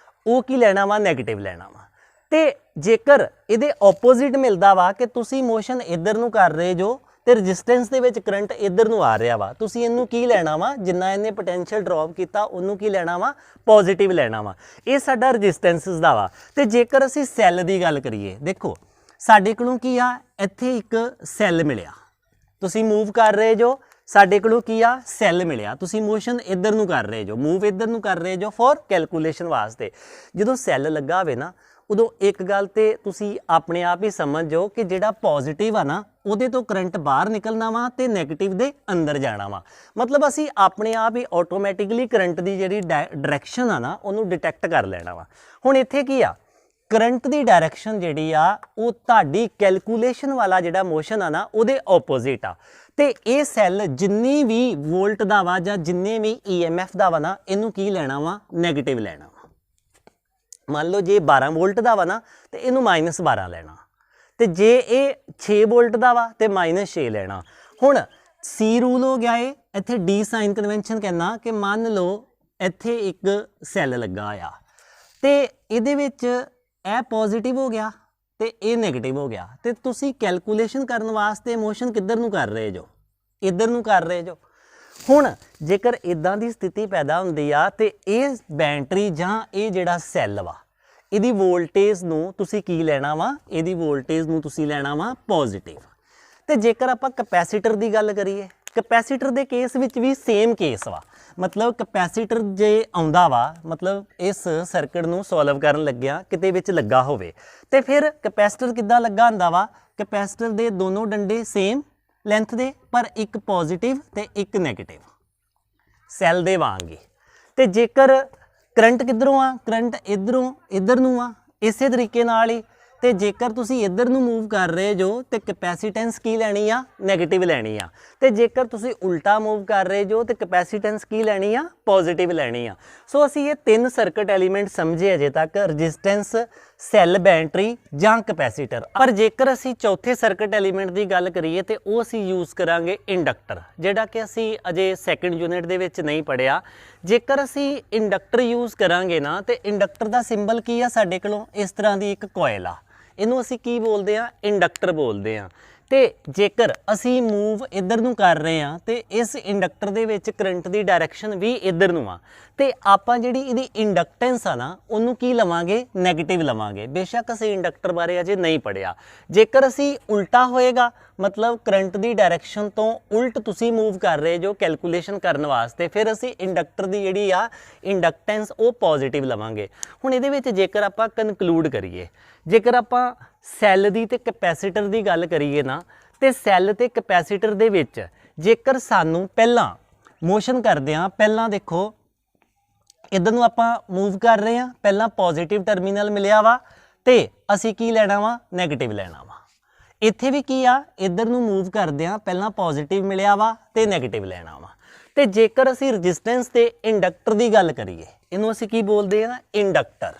ਉਹ ਕੀ ਲੈਣਾ ਵਾ? ਨੈਗੇਟਿਵ ਲੈਣਾ ਵਾ। ਤੇ ਜੇਕਰ ਇਹਦੇ ਆਪੋਜ਼ਿਟ ਮਿਲਦਾ ਵਾ ਕਿ ਤੁਸੀਂ ਮੋਸ਼ਨ ਇੱਧਰ ਨੂੰ ਕਰ ਰਹੇ ਜੋ ਤੇ ਰੈਜ਼ਿਸਟੈਂਸ ਦੇ ਵਿੱਚ ਕਰੰਟ ਇੱਧਰ ਨੂੰ ਆ ਰਿਹਾ ਵਾ, ਤੁਸੀਂ ਇਹਨੂੰ ਕੀ ਲੈਣਾ ਵਾ? ਜਿੰਨਾ ਇਹਨੇ ਪੋਟੈਂਸ਼ੀਅਲ ਡ੍ਰੌਪ ਕੀਤਾ ਉਹਨੂੰ ਕੀ ਲੈਣਾ ਵਾ? ਪੋਜ਼ਿਟਿਵ ਲੈਣਾ ਵਾ। ਇਹ ਸਾਡਾ ਰੈਜ਼ਿਸਟੈਂਸਸ ਦਾ ਵਾ। ਤੇ ਜੇਕਰ ਅਸੀਂ ਸੈੱਲ ਦੀ ਗੱਲ ਕਰੀਏ, ਦੇਖੋ ਸਾਡੇ ਕੋਲੋਂ ਕੀ ਆ? ਇੱਥੇ ਇੱਕ ਸੈੱਲ ਮਿਲਿਆ, ਤੁਸੀਂ ਮੂਵ ਕਰ ਰਹੇ ਜੋ ਸਾਡੇ ਕੋਲੋਂ ਕੀ ਆ ਸੈੱਲ ਮਿਲਿਆ, ਤੁਸੀਂ ਮੋਸ਼ਨ ਇੱਧਰ ਨੂੰ ਕਰ ਰਹੇ ਜੋ, ਮੂਵ ਇੱਧਰ ਨੂੰ ਕਰ ਰਹੇ ਜੋ ਫॉर ਕੈਲਕੂਲੇਸ਼ਨ ਵਾਸਤੇ। ਜਦੋਂ ਸੈੱਲ ਲੱਗਾ ਹੋਵੇ ਨਾ ਉਦੋਂ ਇੱਕ ਗੱਲ ਤੇ ਤੁਸੀਂ ਆਪਣੇ ਆਪ ਹੀ ਸਮਝ ਜਾਓ ਕਿ ਜਿਹੜਾ ਪੋਜ਼ਿਟਿਵ ਆ ਨਾ ਉਹਦੇ ਤੋਂ ਕਰੰਟ ਬਾਹਰ ਨਿਕਲਣਾ ਵਾ ਤੇ ਨੈਗੇਟਿਵ ਦੇ ਅੰਦਰ ਜਾਣਾ ਵਾ। ਮਤਲਬ ਅਸੀਂ ਆਪਣੇ ਆਪ ਹੀ ਆਟੋਮੈਟਿਕਲੀ ਕਰੰਟ ਦੀ ਜਿਹੜੀ ਡਾਇਰੈਕਸ਼ਨ ਆ ਨਾ ਉਹਨੂੰ ਡਿਟੈਕਟ ਕਰ ਲੈਣਾ ਵਾ। ਹੁਣ ਇੱਥੇ ਕੀ ਆ, ਕਰੰਟ ਦੀ ਡਾਇਰੈਕਸ਼ਨ ਜਿਹੜੀ ਆ ਉਹ ਤੁਹਾਡੀ ਕੈਲਕੂਲੇਸ਼ਨ ਵਾਲਾ ਜਿਹੜਾ ਮੋਸ਼ਨ ਆ ਨਾ ਉਹਦੇ ਆਪੋਜ਼ਿਟ ਆ। ਤੇ ਇਹ ਸੈੱਲ ਜਿੰਨੀ ਵੀ ਵੋਲਟ ਦਾ ਵਾ ਜਾਂ ਜਿੰਨੇ ਵੀ EMF ਦਾ ਵਾ ਨਾ ਇਹਨੂੰ ਕੀ ਲੈਣਾ ਵਾ, ਨੈਗੇਟਿਵ ਲੈਣਾ ਵਾ। ਮੰਨ ਲਓ ਜੇ 12 ਵੋਲਟ ਦਾ ਵਾ ਨਾ ਤੇ ਇਹਨੂੰ -12 ਲੈਣਾ, ਤੇ ਜੇ ਇਹ 6 ਵੋਲਟ ਦਾ ਵਾ ਤੇ -6 ਲੈਣਾ। ਹੁਣ C ਰੂਲ ਹੋ ਗਿਆ ਏ, ਇੱਥੇ D ਸਾਈਨ ਕਨਵੈਨਸ਼ਨ ਕਹਿੰਦਾ ਕਿ ਮੰਨ ਲਓ ਇੱਥੇ ਇੱਕ ਸੈੱਲ ਲੱਗਾ ਆ ਤੇ ਇਹਦੇ ਵਿੱਚ ਇਹ ਪੋਜ਼ਿਟਿਵ ਹੋ ਗਿਆ ਤੇ ਇਹ ਨੈਗੇਟਿਵ ਹੋ ਗਿਆ, ਤੇ ਤੁਸੀਂ ਕੈਲਕੂਲੇਸ਼ਨ ਕਰਨ ਵਾਸਤੇ ਮੋਸ਼ਨ ਕਿੱਧਰ ਨੂੰ ਕਰ ਰਹੇ ਜੋ, ਇੱਧਰ ਨੂੰ ਕਰ ਰਹੇ ਜੋ। ਹੁਣ ਜੇਕਰ ਇਦਾਂ ਦੀ ਸਥਿਤੀ ਪੈਦਾ ਹੁੰਦੀ ਆ ਤੇ ਇਹ ਬੈਟਰੀ ਜਾਂ ਇਹ ਜਿਹੜਾ ਸੈੱਲ ਵਾ ਇਹਦੀ ਵੋਲਟੇਜ ਨੂੰ ਤੁਸੀਂ ਕੀ ਲੈਣਾ ਵਾ, ਇਹਦੀ ਵੋਲਟੇਜ ਨੂੰ ਤੁਸੀਂ ਲੈਣਾ ਵਾ ਪੋਜ਼ਿਟਿਵ। ਤੇ ਜੇਕਰ ਆਪਾਂ ਕੈਪੈਸੀਟਰ ਦੀ ਗੱਲ ਕਰੀਏ, ਕੈਪੈਸੀਟਰ ਦੇ ਕੇਸ ਵਿੱਚ ਵੀ ਸੇਮ ਕੇਸ ਵਾ। ਮਤਲਬ ਕੈਪੈਸੀਟਰ ਜੇ ਆਉਂਦਾ ਵਾ, ਮਤਲਬ ਇਸ ਸਰਕਟ ਨੂੰ ਸੋਲਵ ਕਰਨ ਲੱਗਿਆ ਕਿਤੇ ਵਿੱਚ ਲੱਗਾ ਹੋਵੇ ਤੇ ਫਿਰ ਕੈਪੈਸੀਟਰ ਕਿੱਦਾਂ ਲੱਗਾ ਹੁੰਦਾ ਵਾ, ਕੈਪੈਸੀਟਰ ਦੇ ਦੋਨੋਂ ਡੰਡੇ ਸੇਮ ਲੈਂਥ ਦੇ ਪਰ ਇੱਕ ਪੋਜ਼ਿਟਿਵ ਤੇ ਇੱਕ ਨੈਗੇਟਿਵ ਸੈੱਲ ਦੇ ਵਾਂਗ ਹੀ। ਤੇ ਜੇਕਰ ਕਰੰਟ ਕਿੱਧਰੋਂ ਆ, ਕਰੰਟ ਇੱਧਰੋਂ ਇੱਧਰ ਨੂੰ ਆ ਇਸੇ ਤਰੀਕੇ ਨਾਲ ਹੀ। ਤੇ ਜੇਕਰ ਤੁਸੀਂ ਇੱਧਰ ਨੂੰ ਮੂਵ ਕਰ ਰਹੇ ਜੋ ਤੇ ਕੈਪੈਸੀਟੈਂਸ ਕੀ ਲੈਣੀ ਆ, ਨੈਗੇਟਿਵ ਲੈਣੀ ਆ। ਤੇ ਜੇਕਰ ਤੁਸੀਂ ਉਲਟਾ ਮੂਵ ਕਰ ਰਹੇ ਜੋ ਤੇ ਕੈਪੈਸੀਟੈਂਸ ਕੀ ਲੈਣੀ ਆ, ਪੋਜ਼ਿਟਿਵ ਲੈਣੀ ਆ। ਸੋ ਅਸੀਂ ਇਹ 3 ਸਰਕਟ ਐਲੀਮੈਂਟ ਸਮਝੇ ਅਜੇ ਤੱਕ, ਰੈਜ਼ਿਸਟੈਂਸ, ਸੈੱਲ, ਬੈਟਰੀ ਜਾਂ ਕੈਪੈਸੀਟਰ। ਪਰ ਜੇਕਰ ਅਸੀਂ ਚੌਥੇ ਸਰਕਟ ਐਲੀਮੈਂਟ ਦੀ ਗੱਲ ਕਰੀਏ ਤੇ ਉਹ ਅਸੀਂ ਯੂਜ਼ ਕਰਾਂਗੇ ਇੰਡਕਟਰ, ਜਿਹੜਾ ਕਿ ਅਸੀਂ ਅਜੇ ਸੈਕੰਡ ਯੂਨਿਟ ਦੇ ਵਿੱਚ ਨਹੀਂ ਪੜ੍ਹਿਆ। ਜੇਕਰ ਅਸੀਂ ਇੰਡਕਟਰ ਯੂਜ਼ ਕਰਾਂਗੇ ਨਾ ਤੇ ਇੰਡਕਟਰ ਦਾ ਸਿੰਬਲ ਕੀ ਆ, ਸਾਡੇ ਕੋਲੋਂ ਇਸ ਤਰ੍ਹਾਂ ਦੀ ਇੱਕ ਕੋਇਲ ਆ, ਇਹਨੂੰ ਅਸੀਂ ਕੀ ਬੋਲਦੇ ਆ, ਇੰਡਕਟਰ ਬੋਲਦੇ ਆ। ਤੇ ਜੇਕਰ ਅਸੀਂ ਮੂਵ ਇੱਧਰ ਨੂੰ ਕਰ ਰਹੇ ਆ ਤੇ ਇਸ ਇੰਡਕਟਰ ਦੇ ਵਿੱਚ ਕਰੰਟ ਦੀ ਡਾਇਰੈਕਸ਼ਨ ਵੀ ਇੱਧਰ ਨੂੰ ਆ, ਤੇ ਆਪਾਂ ਜਿਹੜੀ ਇਹਦੀ ਇੰਡਕਟੈਂਸ ਆ ਨਾ ਉਹਨੂੰ ਕੀ ਲਵਾਂਗੇ, ਨੈਗੇਟਿਵ ਲਵਾਂਗੇ। ਬੇਸ਼ੱਕ ਅਸੀਂ ਇੰਡਕਟਰ ਬਾਰੇ ਅਜੇ ਨਹੀਂ ਪੜ੍ਹਿਆ। ਜੇਕਰ ਅਸੀਂ ਉਲਟਾ ਹੋਏਗਾ, ਮਤਲਬ ਕਰੰਟ ਦੀ ਡਾਇਰੈਕਸ਼ਨ ਤੋਂ ਉਲਟ ਤੁਸੀਂ ਮੂਵ ਕਰ ਰਹੇ ਜੋ ਕੈਲਕੂਲੇਸ਼ਨ ਕਰਨ ਵਾਸਤੇ, ਫਿਰ ਅਸੀਂ ਇੰਡਕਟਰ ਦੀ ਜਿਹੜੀ ਆ ਇੰਡਕਟੈਂਸ ਉਹ ਪੋਜ਼ਿਟਿਵ ਲਵਾਂਗੇ। ਹੁਣ ਇਹਦੇ ਵਿੱਚ ਜੇਕਰ ਆਪਾਂ ਕਨਕਲੂਡ ਕਰੀਏ, ਜੇਕਰ ਆਪਾਂ ਸੈੱਲ ਦੀ ਤੇ ਕੈਪੈਸੀਟਰ ਦੀ ਗੱਲ ਕਰੀਏ ਨਾ, ਤੇ ਸੈੱਲ ਤੇ ਕੈਪੈਸੀਟਰ ਦੇ ਵਿੱਚ ਜੇਕਰ ਸਾਨੂੰ ਪਹਿਲਾਂ ਮੋਸ਼ਨ ਕਰਦੇ ਆ, ਪਹਿਲਾਂ ਦੇਖੋ ਇੱਧਰ ਨੂੰ ਆਪਾਂ ਮੂਵ ਕਰ ਰਹੇ ਆ, ਪਹਿਲਾਂ ਪੋਜ਼ਿਟਿਵ ਟਰਮੀਨਲ ਮਿਲਿਆ ਵਾ ਤੇ ਅਸੀਂ ਕੀ ਲੈਣਾ ਵਾ, ਨੈਗੇਟਿਵ ਲੈਣਾ ਵਾ। ਇੱਥੇ ਵੀ ਕੀ ਆ, ਇੱਧਰ ਨੂੰ ਮੂਵ ਕਰਦੇ ਆ, ਪਹਿਲਾਂ ਪੋਜ਼ਿਟਿਵ ਮਿਲਿਆ ਵਾ ਤੇ ਨੈਗੇਟਿਵ ਲੈਣਾ ਵਾ। ਤੇ ਜੇਕਰ ਅਸੀਂ ਰੈਜ਼ਿਸਟੈਂਸ ਤੇ ਇੰਡਕਟਰ ਦੀ ਗੱਲ ਕਰੀਏ, ਇਹਨੂੰ ਅਸੀਂ ਕੀ ਬੋਲਦੇ ਆ, ਇੰਡਕਟਰ।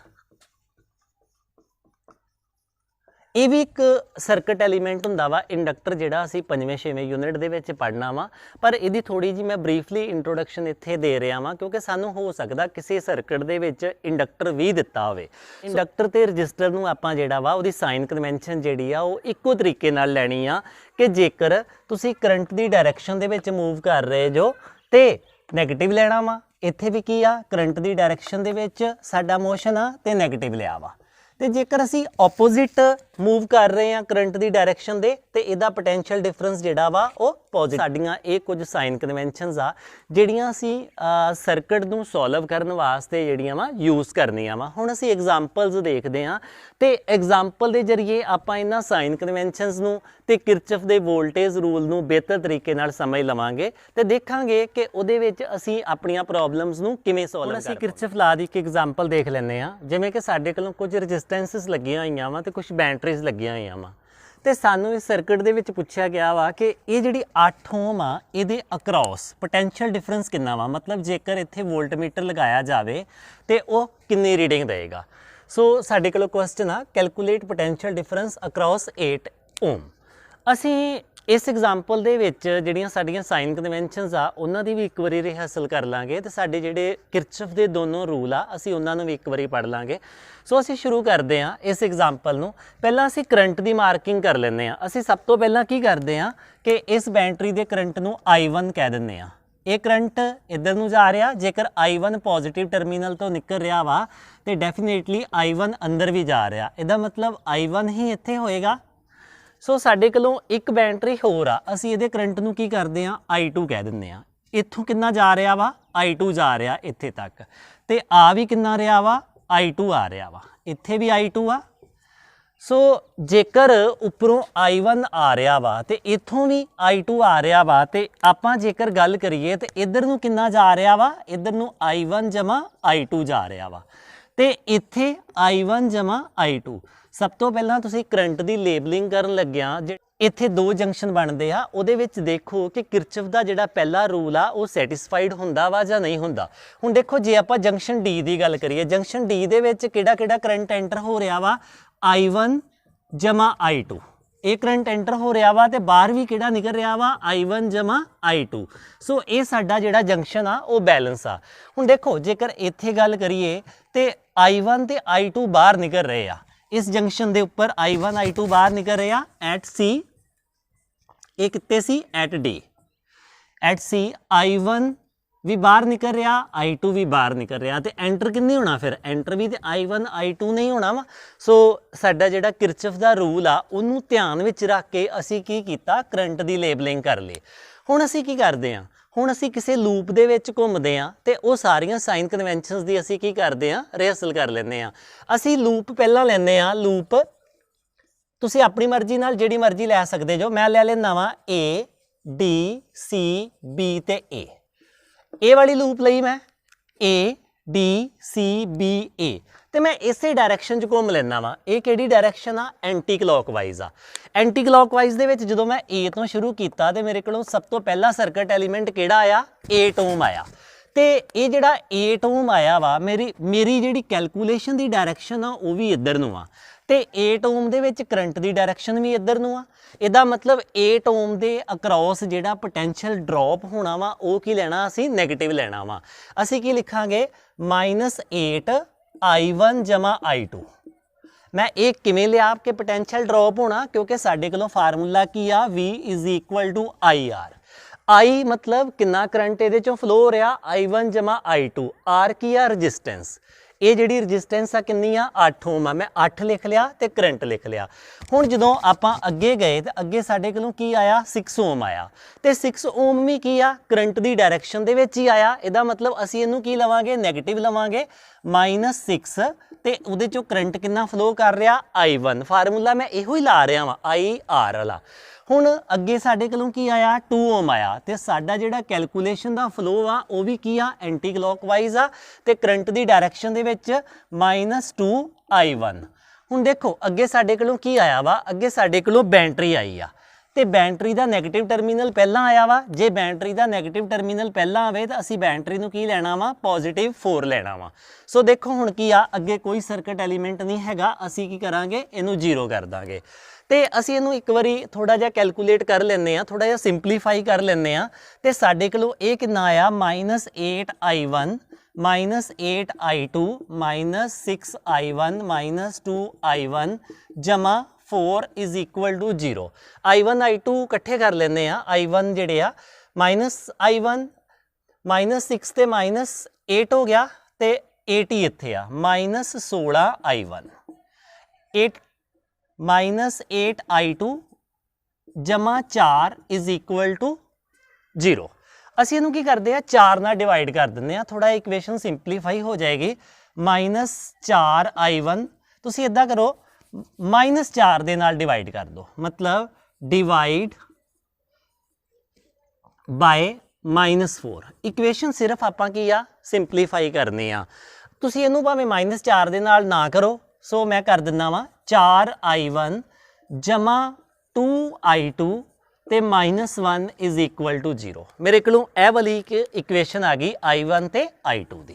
ਇਹ ਵੀ ਇੱਕ ਸਰਕਟ ਐਲੀਮੈਂਟ ਹੁੰਦਾ ਵਾ ਇੰਡਕਟਰ, ਜਿਹੜਾ ਅਸੀਂ 5ਵੇਂ 6ਵੇਂ ਯੂਨਿਟ ਦੇ ਵਿੱਚ ਪੜ੍ਹਨਾ ਵਾ। ਪਰ ਇਹਦੀ ਥੋੜੀ ਜੀ ਮੈਂ ਬਰੀਫਲੀ ਇੰਟਰੋਡਕਸ਼ਨ ਇੱਥੇ ਦੇ ਰਿਹਾ ਵਾਂ ਕਿਉਂਕਿ ਸਾਨੂੰ ਹੋ ਸਕਦਾ ਕਿਸੇ ਸਰਕਟ ਦੇ ਵਿੱਚ ਇੰਡਕਟਰ ਵੀ ਦਿੱਤਾ ਹੋਵੇ। ਇੰਡਕਟਰ ਤੇ ਰਜਿਸਟਰ ਨੂੰ ਆਪਾਂ ਜਿਹੜਾ ਵਾ ਉਹਦੀ ਸਾਈਨ ਕਨਵੈਨਸ਼ਨ ਜਿਹੜੀ ਆ ਉਹ ਇੱਕੋ ਤਰੀਕੇ ਨਾਲ ਲੈਣੀ ਆ ਕਿ ਜੇਕਰ ਤੁਸੀਂ ਕਰੰਟ ਦੀ ਡਾਇਰੈਕਸ਼ਨ ਦੇ ਵਿੱਚ ਮੂਵ ਕਰ ਰਹੇ ਜੋ ਤੇ ਨੈਗੇਟਿਵ ਲੈਣਾ ਵਾ, ਇੱਥੇ ਵੀ ਕੀ ਆ, ਕਰੰਟ ਦੀ ਡਾਇਰੈਕਸ਼ਨ ਦੇ ਵਿੱਚ ਸਾਡਾ ਮੋਸ਼ਨ ਆ ਤੇ ਨੈਗੇਟਿਵ ਲਿਆ ਵਾ। ਤੇ ਜੇਕਰ ਅਸੀਂ ਆਪੋਜ਼ਿਟ ਮੂਵ ਕਰ ਰਹੇ ਹਾਂ ਕਰੰਟ ਦੀ ਡਾਇਰੈਕਸ਼ਨ ਦੇ ਤੇ ਇਹਦਾ ਪੋਟੈਂਸ਼ੀਅਲ ਡਿਫਰੈਂਸ ਜਿਹੜਾ ਵਾ ਉਹ ਪੋਜ਼ਿਟਿਵ। ਸਾਡੀਆਂ ਇਹ ਕੁਝ ਸਾਈਨ ਕਨਵੈਨਸ਼ਨਸ ਆ ਜਿਹੜੀਆਂ ਅਸੀਂ ਸਰਕਟ ਨੂੰ ਸੋਲਵ ਕਰਨ ਵਾਸਤੇ ਜਿਹੜੀਆਂ ਵਾ ਯੂਜ਼ ਕਰਨੀਆਂ ਵਾ। ਹੁਣ ਅਸੀਂ ਐਗਜ਼ਾਮਪਲਸ ਦੇਖਦੇ ਹਾਂ ਤੇ ਐਗਜ਼ਾਮਪਲ ਦੇ ਜ਼ਰੀਏ ਆਪਾਂ ਇਹਨਾਂ ਸਾਈਨ ਕਨਵੈਨਸ਼ਨਸ ਨੂੰ ਤੇ ਕਿਰਚਫ ਦੇ ਵੋਲਟੇਜ ਰੂਲ ਨੂੰ ਬਿਹਤਰ ਤਰੀਕੇ ਨਾਲ ਸਮਝ ਲਵਾਂਗੇ ਤੇ ਦੇਖਾਂਗੇ ਕਿ ਉਹਦੇ ਵਿੱਚ ਅਸੀਂ ਆਪਣੀਆਂ ਪ੍ਰੋਬਲਮਸ ਨੂੰ ਕਿਵੇਂ ਸੋਲਵ ਕਰਾਂਗੇ। ਅਸੀਂ ਕਿਰਚਫ ਲਾ ਦੀ ਇੱਕ ਐਗਜ਼ਾਮਪਲ ਦੇਖ ਲੈਂਦੇ ਹਾਂ। ਜਿਵੇਂ ਕਿ ਸਾਡੇ ਕੋਲੋਂ ਕੁਝ ਰੈਜ਼ਿਸਟੈਂਸਸ ਲੱਗੀਆਂ ਹੋਈਆਂ ਵਾ ਤੇ ਕੁਝ ਬੈਟਰੀਜ਼ ਲੱਗੀਆਂ ਹੋਈਆਂ ਵਾ ਤੇ ਸਾਨੂੰ ਇਸ ਸਰਕਟ ਦੇ ਵਿੱਚ ਪੁੱਛਿਆ ਗਿਆ ਵਾ ਕਿ ਇਹ ਜਿਹੜੀ 8 ਓਮ ਆ ਇਹਦੇ ਅਕ੍ਰੋਸ ਪੋਟੈਂਸ਼ੀਅਲ ਡਿਫਰੈਂਸ ਕਿੰਨਾ ਵਾ, ਮਤਲਬ ਜੇਕਰ ਇੱਥੇ ਵੋਲਟਮੀਟਰ ਲਗਾਇਆ ਜਾਵੇ ਤੇ ਉਹ ਕਿੰਨੀ ਰੀਡਿੰਗ ਦੇਗਾ। ਸੋ ਸਾਡੇ ਕੋਲ ਕੁਐਸਚਨ ਆ calculate potential difference across 8 Om. ਅਸੀਂ ਇਸ ਐਗਜ਼ਾਮਪਲ ਦੇ ਵਿੱਚ ਜਿਹੜੀਆਂ ਸਾਡੀਆਂ ਸਾਈਨ ਕਨਵੈਨਸ਼ਨਸ ਆ ਉਹਨਾਂ ਦੀ ਵੀ ਇੱਕ ਵਾਰੀ ਰਿਹਰਸਲ ਕਰ ਲਾਂਗੇ ਤੇ ਸਾਡੇ ਜਿਹੜੇ ਕਿਰਚਫ ਦੇ ਦੋਨੋਂ ਰੂਲ ਆ ਅਸੀਂ ਉਹਨਾਂ ਨੂੰ ਵੀ ਇੱਕ ਵਾਰੀ ਪੜ੍ਹ ਲਾਂਗੇ। ਸੋ ਅਸੀਂ ਸ਼ੁਰੂ ਕਰਦੇ ਹਾਂ ਇਸ ਐਗਜ਼ਾਮਪਲ ਨੂੰ। ਪਹਿਲਾਂ ਅਸੀਂ ਕਰੰਟ ਦੀ ਮਾਰਕਿੰਗ ਕਰ ਲੈਂਦੇ ਹਾਂ। ਅਸੀਂ ਸਭ ਤੋਂ ਪਹਿਲਾਂ ਕੀ ਕਰਦੇ ਹਾਂ ਕਿ ਇਸ ਬੈਟਰੀ ਦੇ ਕਰੰਟ ਨੂੰ I1 ਕਹਿ ਦਿੰਦੇ ਹਾਂ। ਇਹ ਕਰੰਟ ਇੱਧਰ ਨੂੰ ਜਾ ਰਿਹਾ, ਜੇਕਰ I1 ਪੋਜ਼ਿਟਿਵ ਟਰਮੀਨਲ ਤੋਂ ਨਿਕਲ ਰਿਹਾ ਵਾ ਤੇ ਡੈਫੀਨੇਟਲੀ I1 ਅੰਦਰ ਵੀ ਜਾ ਰਿਹਾ। ਇਹਦਾ ਮਤਲਬ I1 ਹੀ ਇੱਥੇ ਹੋਏਗਾ ਸੋ ਸਾਡੇ ਕੋਲੋਂ ਇੱਕ ਬੈਟਰੀ ਹੋਰ ਆ, ਅਸੀਂ ਇਹਦੇ ਕਰੰਟ ਨੂੰ ਕੀ ਕਰਦੇ ਆ I2 ਕਹਿ ਦਿੰਦੇ ਆ। ਇੱਥੋਂ ਕਿੰਨਾ ਜਾ ਰਿਹਾ ਵਾ I2 ਜਾ ਰਿਹਾ ਇੱਥੇ ਤੱਕ, ਤੇ ਆ ਵੀ ਕਿੰਨਾ ਰਿਹਾ ਵਾ I2 ਆ ਰਿਹਾ ਵਾ, ਇੱਥੇ ਵੀ I2 ਆ। ਸੋ ਜੇਕਰ ਉੱਪਰੋਂ I1 ਆ ਰਿਹਾ ਵਾ ਤੇ ਇੱਥੋਂ ਵੀ I2 ਆ ਰਿਹਾ ਵਾ, ਤੇ ਆਪਾਂ ਜੇਕਰ ਗੱਲ ਕਰੀਏ ਤੇ ਇੱਧਰ ਨੂੰ ਕਿੰਨਾ ਜਾ ਰਿਹਾ ਵਾ, ਇੱਧਰ ਨੂੰ I1 ਜਮਾ I2 ਜਾ ਰਿਹਾ ਵਾ, ਤੇ ਇੱਥੇ I1 ਜਮਾ I2। ਸਭ ਤੋਂ ਪਹਿਲਾਂ ਤੁਸੀਂ ਕਰੰਟ ਦੀ ਲੇਬਲਿੰਗ ਕਰਨ ਲੱਗਿਆ, ਇੱਥੇ ਦੋ ਜੰਕਸ਼ਨ ਬਣਦੇ ਆ, ਉਹਦੇ ਵਿੱਚ ਦੇਖੋ ਕਿ ਕਿਰਚਫ ਦਾ ਜਿਹੜਾ ਪਹਿਲਾ ਰੂਲ ਆ ਉਹ ਸੈਟੀਸਫਾਈਡ ਹੁੰਦਾ ਵਾ ਜਾਂ ਨਹੀਂ ਹੁੰਦਾ। ਹੁਣ ਦੇਖੋ ਜੇ ਆਪਾਂ ਜੰਕਸ਼ਨ D ਦੀ ਗੱਲ ਕਰੀਏ, ਜੰਕਸ਼ਨ D ਦੇ ਵਿੱਚ ਕਿਹੜਾ ਕਰੰਟ ਐਂਟਰ ਹੋ ਰਿਹਾ ਵਾ I1 ਜਮਾ I2, ਇਹ ਕਰੰਟ ਐਂਟਰ ਹੋ ਰਿਹਾ ਵਾ, ਤੇ ਬਾਹਰ ਵੀ ਕਿਹੜਾ ਨਿਕਲ ਰਿਹਾ ਵਾ I1 ਜਮਾ I2। ਸੋ ਇਹ ਸਾਡਾ ਜਿਹੜਾ ਜੰਕਸ਼ਨ ਆ ਉਹ ਬੈਲੈਂਸ ਆ। ਹੁਣ ਦੇਖੋ ਜੇਕਰ ਇੱਥੇ ਗੱਲ ਕਰੀਏ ਤੇ I1 ਤੇ I2 ਬਾਹਰ ਨਿਕਲ ਰਹੇ ਆ, ਇਸ ਜੰਕਸ਼ਨ ਦੇ ਉੱਪਰ I1 I2 ਬਾਹਰ ਨਿਕਲ ਰਿਹਾ at C, ਇਹ ਕਿੱਥੇ ਸੀ at D, at C I1 ਵੀ ਬਾਹਰ ਨਿਕਲ ਰਿਹਾ, I2 ਵੀ ਬਾਹਰ ਨਿਕਲ ਰਿਹਾ, ਤੇ ਐਂਟਰ ਕਿੰਨੇ ਹੋਣਾ ਫਿਰ, ਐਂਟਰ ਵੀ ਤੇ I1 I2 ਨਹੀਂ ਹੋਣਾ ਵਾ। ਸੋ ਸਾਡਾ ਜਿਹੜਾ ਕਿਰਚਫ ਦਾ ਰੂਲ ਆ ਉਹਨੂੰ ਧਿਆਨ ਵਿੱਚ ਰੱਖ ਕੇ ਅਸੀਂ ਕੀ ਕੀਤਾ, ਕਰੰਟ ਦੀ ਲੇਬਲਿੰਗ ਕਰ ਲਈ। ਹੁਣ ਅਸੀਂ ਕੀ ਕਰਦੇ ਹਾਂ, ਹੁਣ ਅਸੀਂ ਕਿਸੇ ਲੂਪ ਦੇ ਵਿੱਚ ਘੁੰਮਦੇ ਹਾਂ ਤੇ ਉਹ ਸਾਰੀਆਂ ਸਾਈਨ ਕਨਵੈਨਸ਼ਨਸ ਦੀ ਅਸੀਂ ਕੀ ਕਰਦੇ ਹਾਂ, ਰਿਹਰਸਲ ਕਰ ਲੈਂਦੇ ਹਾਂ। ਅਸੀਂ ਲੂਪ ਪਹਿਲਾਂ ਲੈਂਦੇ ਹਾਂ, ਲੂਪ ਤੁਸੀਂ ਆਪਣੀ ਮਰਜ਼ੀ ਨਾਲ ਜਿਹੜੀ ਮਰਜ਼ੀ ਲੈ ਸਕਦੇ ਜੋ, ਮੈਂ ਲੈ ਲੈਂਦਾ ਵਾਂ A D C B ਤੇ A, ਇਹ ਵਾਲੀ ਲੂਪ ਲਈ ਮੈਂ A D C B A, ਤੇ ਮੈਂ ਇਸੇ ਡਾਇਰੈਕਸ਼ਨ 'ਚ ਘੁੰਮ ਲੈਂਦਾ ਵਾਂ। ਇਹ ਕਿਹੜੀ ਡਾਇਰੈਕਸ਼ਨ ਆ, ਐਂਟੀ ਕਲੌਕਵਾਈਜ਼ ਆ। ਐਂਟੀ ਕਲੌਕਵਾਈਜ਼ ਦੇ ਵਿੱਚ ਜਦੋਂ ਮੈਂ A ਤੋਂ ਸ਼ੁਰੂ ਕੀਤਾ ਤੇ ਮੇਰੇ ਕੋਲੋਂ ਸਭ ਤੋਂ ਪਹਿਲਾ ਸਰਕਟ ਐਲੀਮੈਂਟ ਕਿਹੜਾ ਆਇਆ, A ਓਮ ਆਇਆ, ਤੇ ਇਹ ਜਿਹੜਾ 8 ਓਮ ਆਇਆ ਵਾ, ਮੇਰੀ ਜਿਹੜੀ ਕੈਲਕੂਲੇਸ਼ਨ ਦੀ ਡਾਇਰੈਕਸ਼ਨ ਆ ਉਹ ਵੀ ਇੱਧਰ ਨੂੰ ਆ, ਤੇ 8 ਓਮ ਦੇ ਵਿੱਚ ਕਰੰਟ ਦੀ ਡਾਇਰੈਕਸ਼ਨ ਵੀ ਇੱਧਰ ਨੂੰ ਆ। ਇਹਦਾ ਮਤਲਬ 8 ਓਮ ਦੇ ਅਕਰੋਸ ਜਿਹੜਾ ਪੋਟੈਂਸ਼ੀਅਲ ਡ੍ਰੌਪ ਹੋਣਾ ਵਾ ਉਹ ਕੀ ਲੈਣਾ, ਅਸੀਂ ਨੈਗੇਟਿਵ ਲੈਣਾ ਵਾ। ਅਸੀਂ ਕੀ ਲਿਖਾਂਗੇ, -8 I1 ਜਮਾ I2। ਮੈਂ ਇਹ ਕਿਵੇਂ ਲਿਆ ਕਿ ਪੋਟੈਂਸ਼ੀਅਲ ਡ੍ਰੌਪ ਹੋਣਾ, ਕਿਉਂਕਿ ਸਾਡੇ ਕੋਲੋਂ ਫਾਰਮੂਲਾ ਕੀ ਆ, V = IR। I ਮਤਲਬ ਕਿੰਨਾ ਕਰੰਟ ਇਹਦੇ ਚੋਂ ਫਲੋ ਹੋ ਰਿਹਾ, I1 ਜਮਾ I2। R ਕੀ ਆ, ਰਜਿਸਟੈਂਸ। ਇਹ ਜਿਹੜੀ ਰਜਿਸਟੈਂਸ ਆ ਕਿੰਨੀ ਆ, 8 ਓਮ ਆ। ਮੈਂ 8 ਲਿਖ ਲਿਆ ਤੇ ਕਰੰਟ ਲਿਖ ਲਿਆ। ਹੁਣ ਜਦੋਂ ਆਪਾਂ ਅੱਗੇ ਗਏ ਤੇ ਅੱਗੇ ਸਾਡੇ ਕੋਲੋਂ ਕੀ ਆਇਆ, 6 ਓਮ ਆਇਆ, ਤੇ 6 ਓਮ ਵੀ ਕੀ ਆ, ਕਰੰਟ ਦੀ ਡਾਇਰੈਕਸ਼ਨ ਦੇ ਵਿੱਚ ਹੀ ਆਇਆ। ਇਹਦਾ ਮਤਲਬ ਅਸੀਂ ਇਹਨੂੰ ਕੀ ਲਵਾਂਗੇ, ਨੈਗੇਟਿਵ ਲਵਾਂਗੇ, -6, ਤੇ ਉਹਦੇ ਚੋਂ ਕਰੰਟ ਕਿੰਨਾ ਫਲੋ ਕਰ ਰਿਹਾ, I1। ਫਾਰਮੂਲਾ ਮੈਂ ਇਹੋ ਹੀ ਲਾ ਰਿਹਾ ਵਾਂ, IR ਵਾਲਾ। ਹੁਣ ਅੱਗੇ ਸਾਡੇ ਕੋਲੋਂ ਕੀ ਆਇਆ, 2 ਓਮ ਆਇਆ, ਤੇ ਸਾਡਾ ਜਿਹੜਾ ਕੈਲਕੂਲੇਸ਼ਨ ਦਾ ਫਲੋ ਆ ਉਹ ਵੀ ਕੀ ਆ, ਐਂਟੀ ਕਲੌਕਵਾਈਜ਼ ਆ, ਤੇ ਕਰੰਟ ਦੀ ਡਾਇਰੈਕਸ਼ਨ ਦੇ ਵਿੱਚ -2 I1। ਹੁਣ ਦੇਖੋ ਅੱਗੇ ਸਾਡੇ ਕੋਲੋਂ ਕੀ ਆਇਆ ਵਾ, ਅੱਗੇ ਸਾਡੇ ਕੋਲੋਂ ਬੈਟਰੀ ਆਈ ਆ, ਤੇ ਬੈਟਰੀ ਦਾ ਨੈਗੇਟਿਵ ਟਰਮੀਨਲ ਪਹਿਲਾਂ ਆਇਆ ਵਾ। ਜੇ ਬੈਟਰੀ ਦਾ ਨੈਗੇਟਿਵ ਟਰਮੀਨਲ ਪਹਿਲਾਂ ਆਵੇ ਤਾਂ ਅਸੀਂ ਬੈਟਰੀ ਨੂੰ ਕੀ ਲੈਣਾ ਵਾ, +4 ਲੈਣਾ ਵਾ। ਸੋ ਦੇਖੋ ਹੁਣ ਕੀ ਆ, ਅੱਗੇ ਕੋਈ ਸਰਕਟ ਐਲੀਮੈਂਟ ਨਹੀਂ ਹੈਗਾ, ਅਸੀਂ ਕੀ ਕਰਾਂਗੇ, ਇਹਨੂੰ 0 ਕਰ ਦਾਂਗੇ। ਤੇ ਅਸੀਂ ਇਹਨੂੰ ਇੱਕ ਵਾਰੀ ਥੋੜਾ ਜਿਹਾ ਕੈਲਕੂਲੇਟ ਕਰ ਲੈਂਦੇ ਆ, ਥੋੜਾ ਜਿਹਾ ਸਿੰਪਲੀਫਾਈ ਕਰ ਲੈਂਦੇ ਆ, ਤੇ ਸਾਡੇ ਕੋਲੋਂ ਇਹ ਕਿੰਨਾ ਆਇਆ, -8 I1 -8 I2 -6 I1 -2 I1 ਜਮਾ 4 = 0। I1 I2 ਇਕੱਠੇ ਕਰ ਲੈਂਦੇ ਆ, I1 ਜਿਹੜੇ ਆ -I1 -6 ਤੇ -8 ਹੋ ਗਿਆ, ਤੇ 8 ਹੀ ਇੱਥੇ ਆ, -16 I1 -8 I2 ਜਮਾ 4 = 0। ਅਸੀਂ ਇਹਨੂੰ ਕੀ ਕਰਦੇ ਆ, 4 ਨਾਲ ਡਿਵਾਈਡ ਕਰ ਦਿੰਦੇ ਆ, ਥੋੜਾ ਇਕੁਏਸ਼ਨ ਸਿੰਪਲੀਫਾਈ ਹੋ ਜਾਏਗੀ। -4 I1 ਤੁਸੀਂ ਇਦਾਂ ਕਰੋ, -4 ਦੇ ਨਾਲ ਡਿਵਾਈਡ ਕਰ ਦਿਓ, ਮਤਲਬ ਡਿਵਾਈਡ ਬਾਏ -4। ਇਕੁਏਸ਼ਨ ਸਿਰਫ ਆਪਾਂ ਕੀ ਆ, ਸਿੰਪਲੀਫਾਈ ਕਰਨੀ ਆ। ਤੁਸੀਂ ਇਹਨੂੰ ਭਾਵੇਂ -4 ਦੇ ਨਾਲ ਨਾ ਕਰੋ, ਸੋ ਮੈਂ ਕਰ ਦਿੰਦਾ ਵਾਂ 4 I1 ਜਮਾ 2 I2 ਤੇ -1 = 0। ਮੇਰੇ ਕੋਲੋਂ ਇਹ ਵਾਲੀ ਇੱਕ ਇਕੁਏਸ਼ਨ ਆ ਗਈ I1 ਤੇ I2 ਦੀ।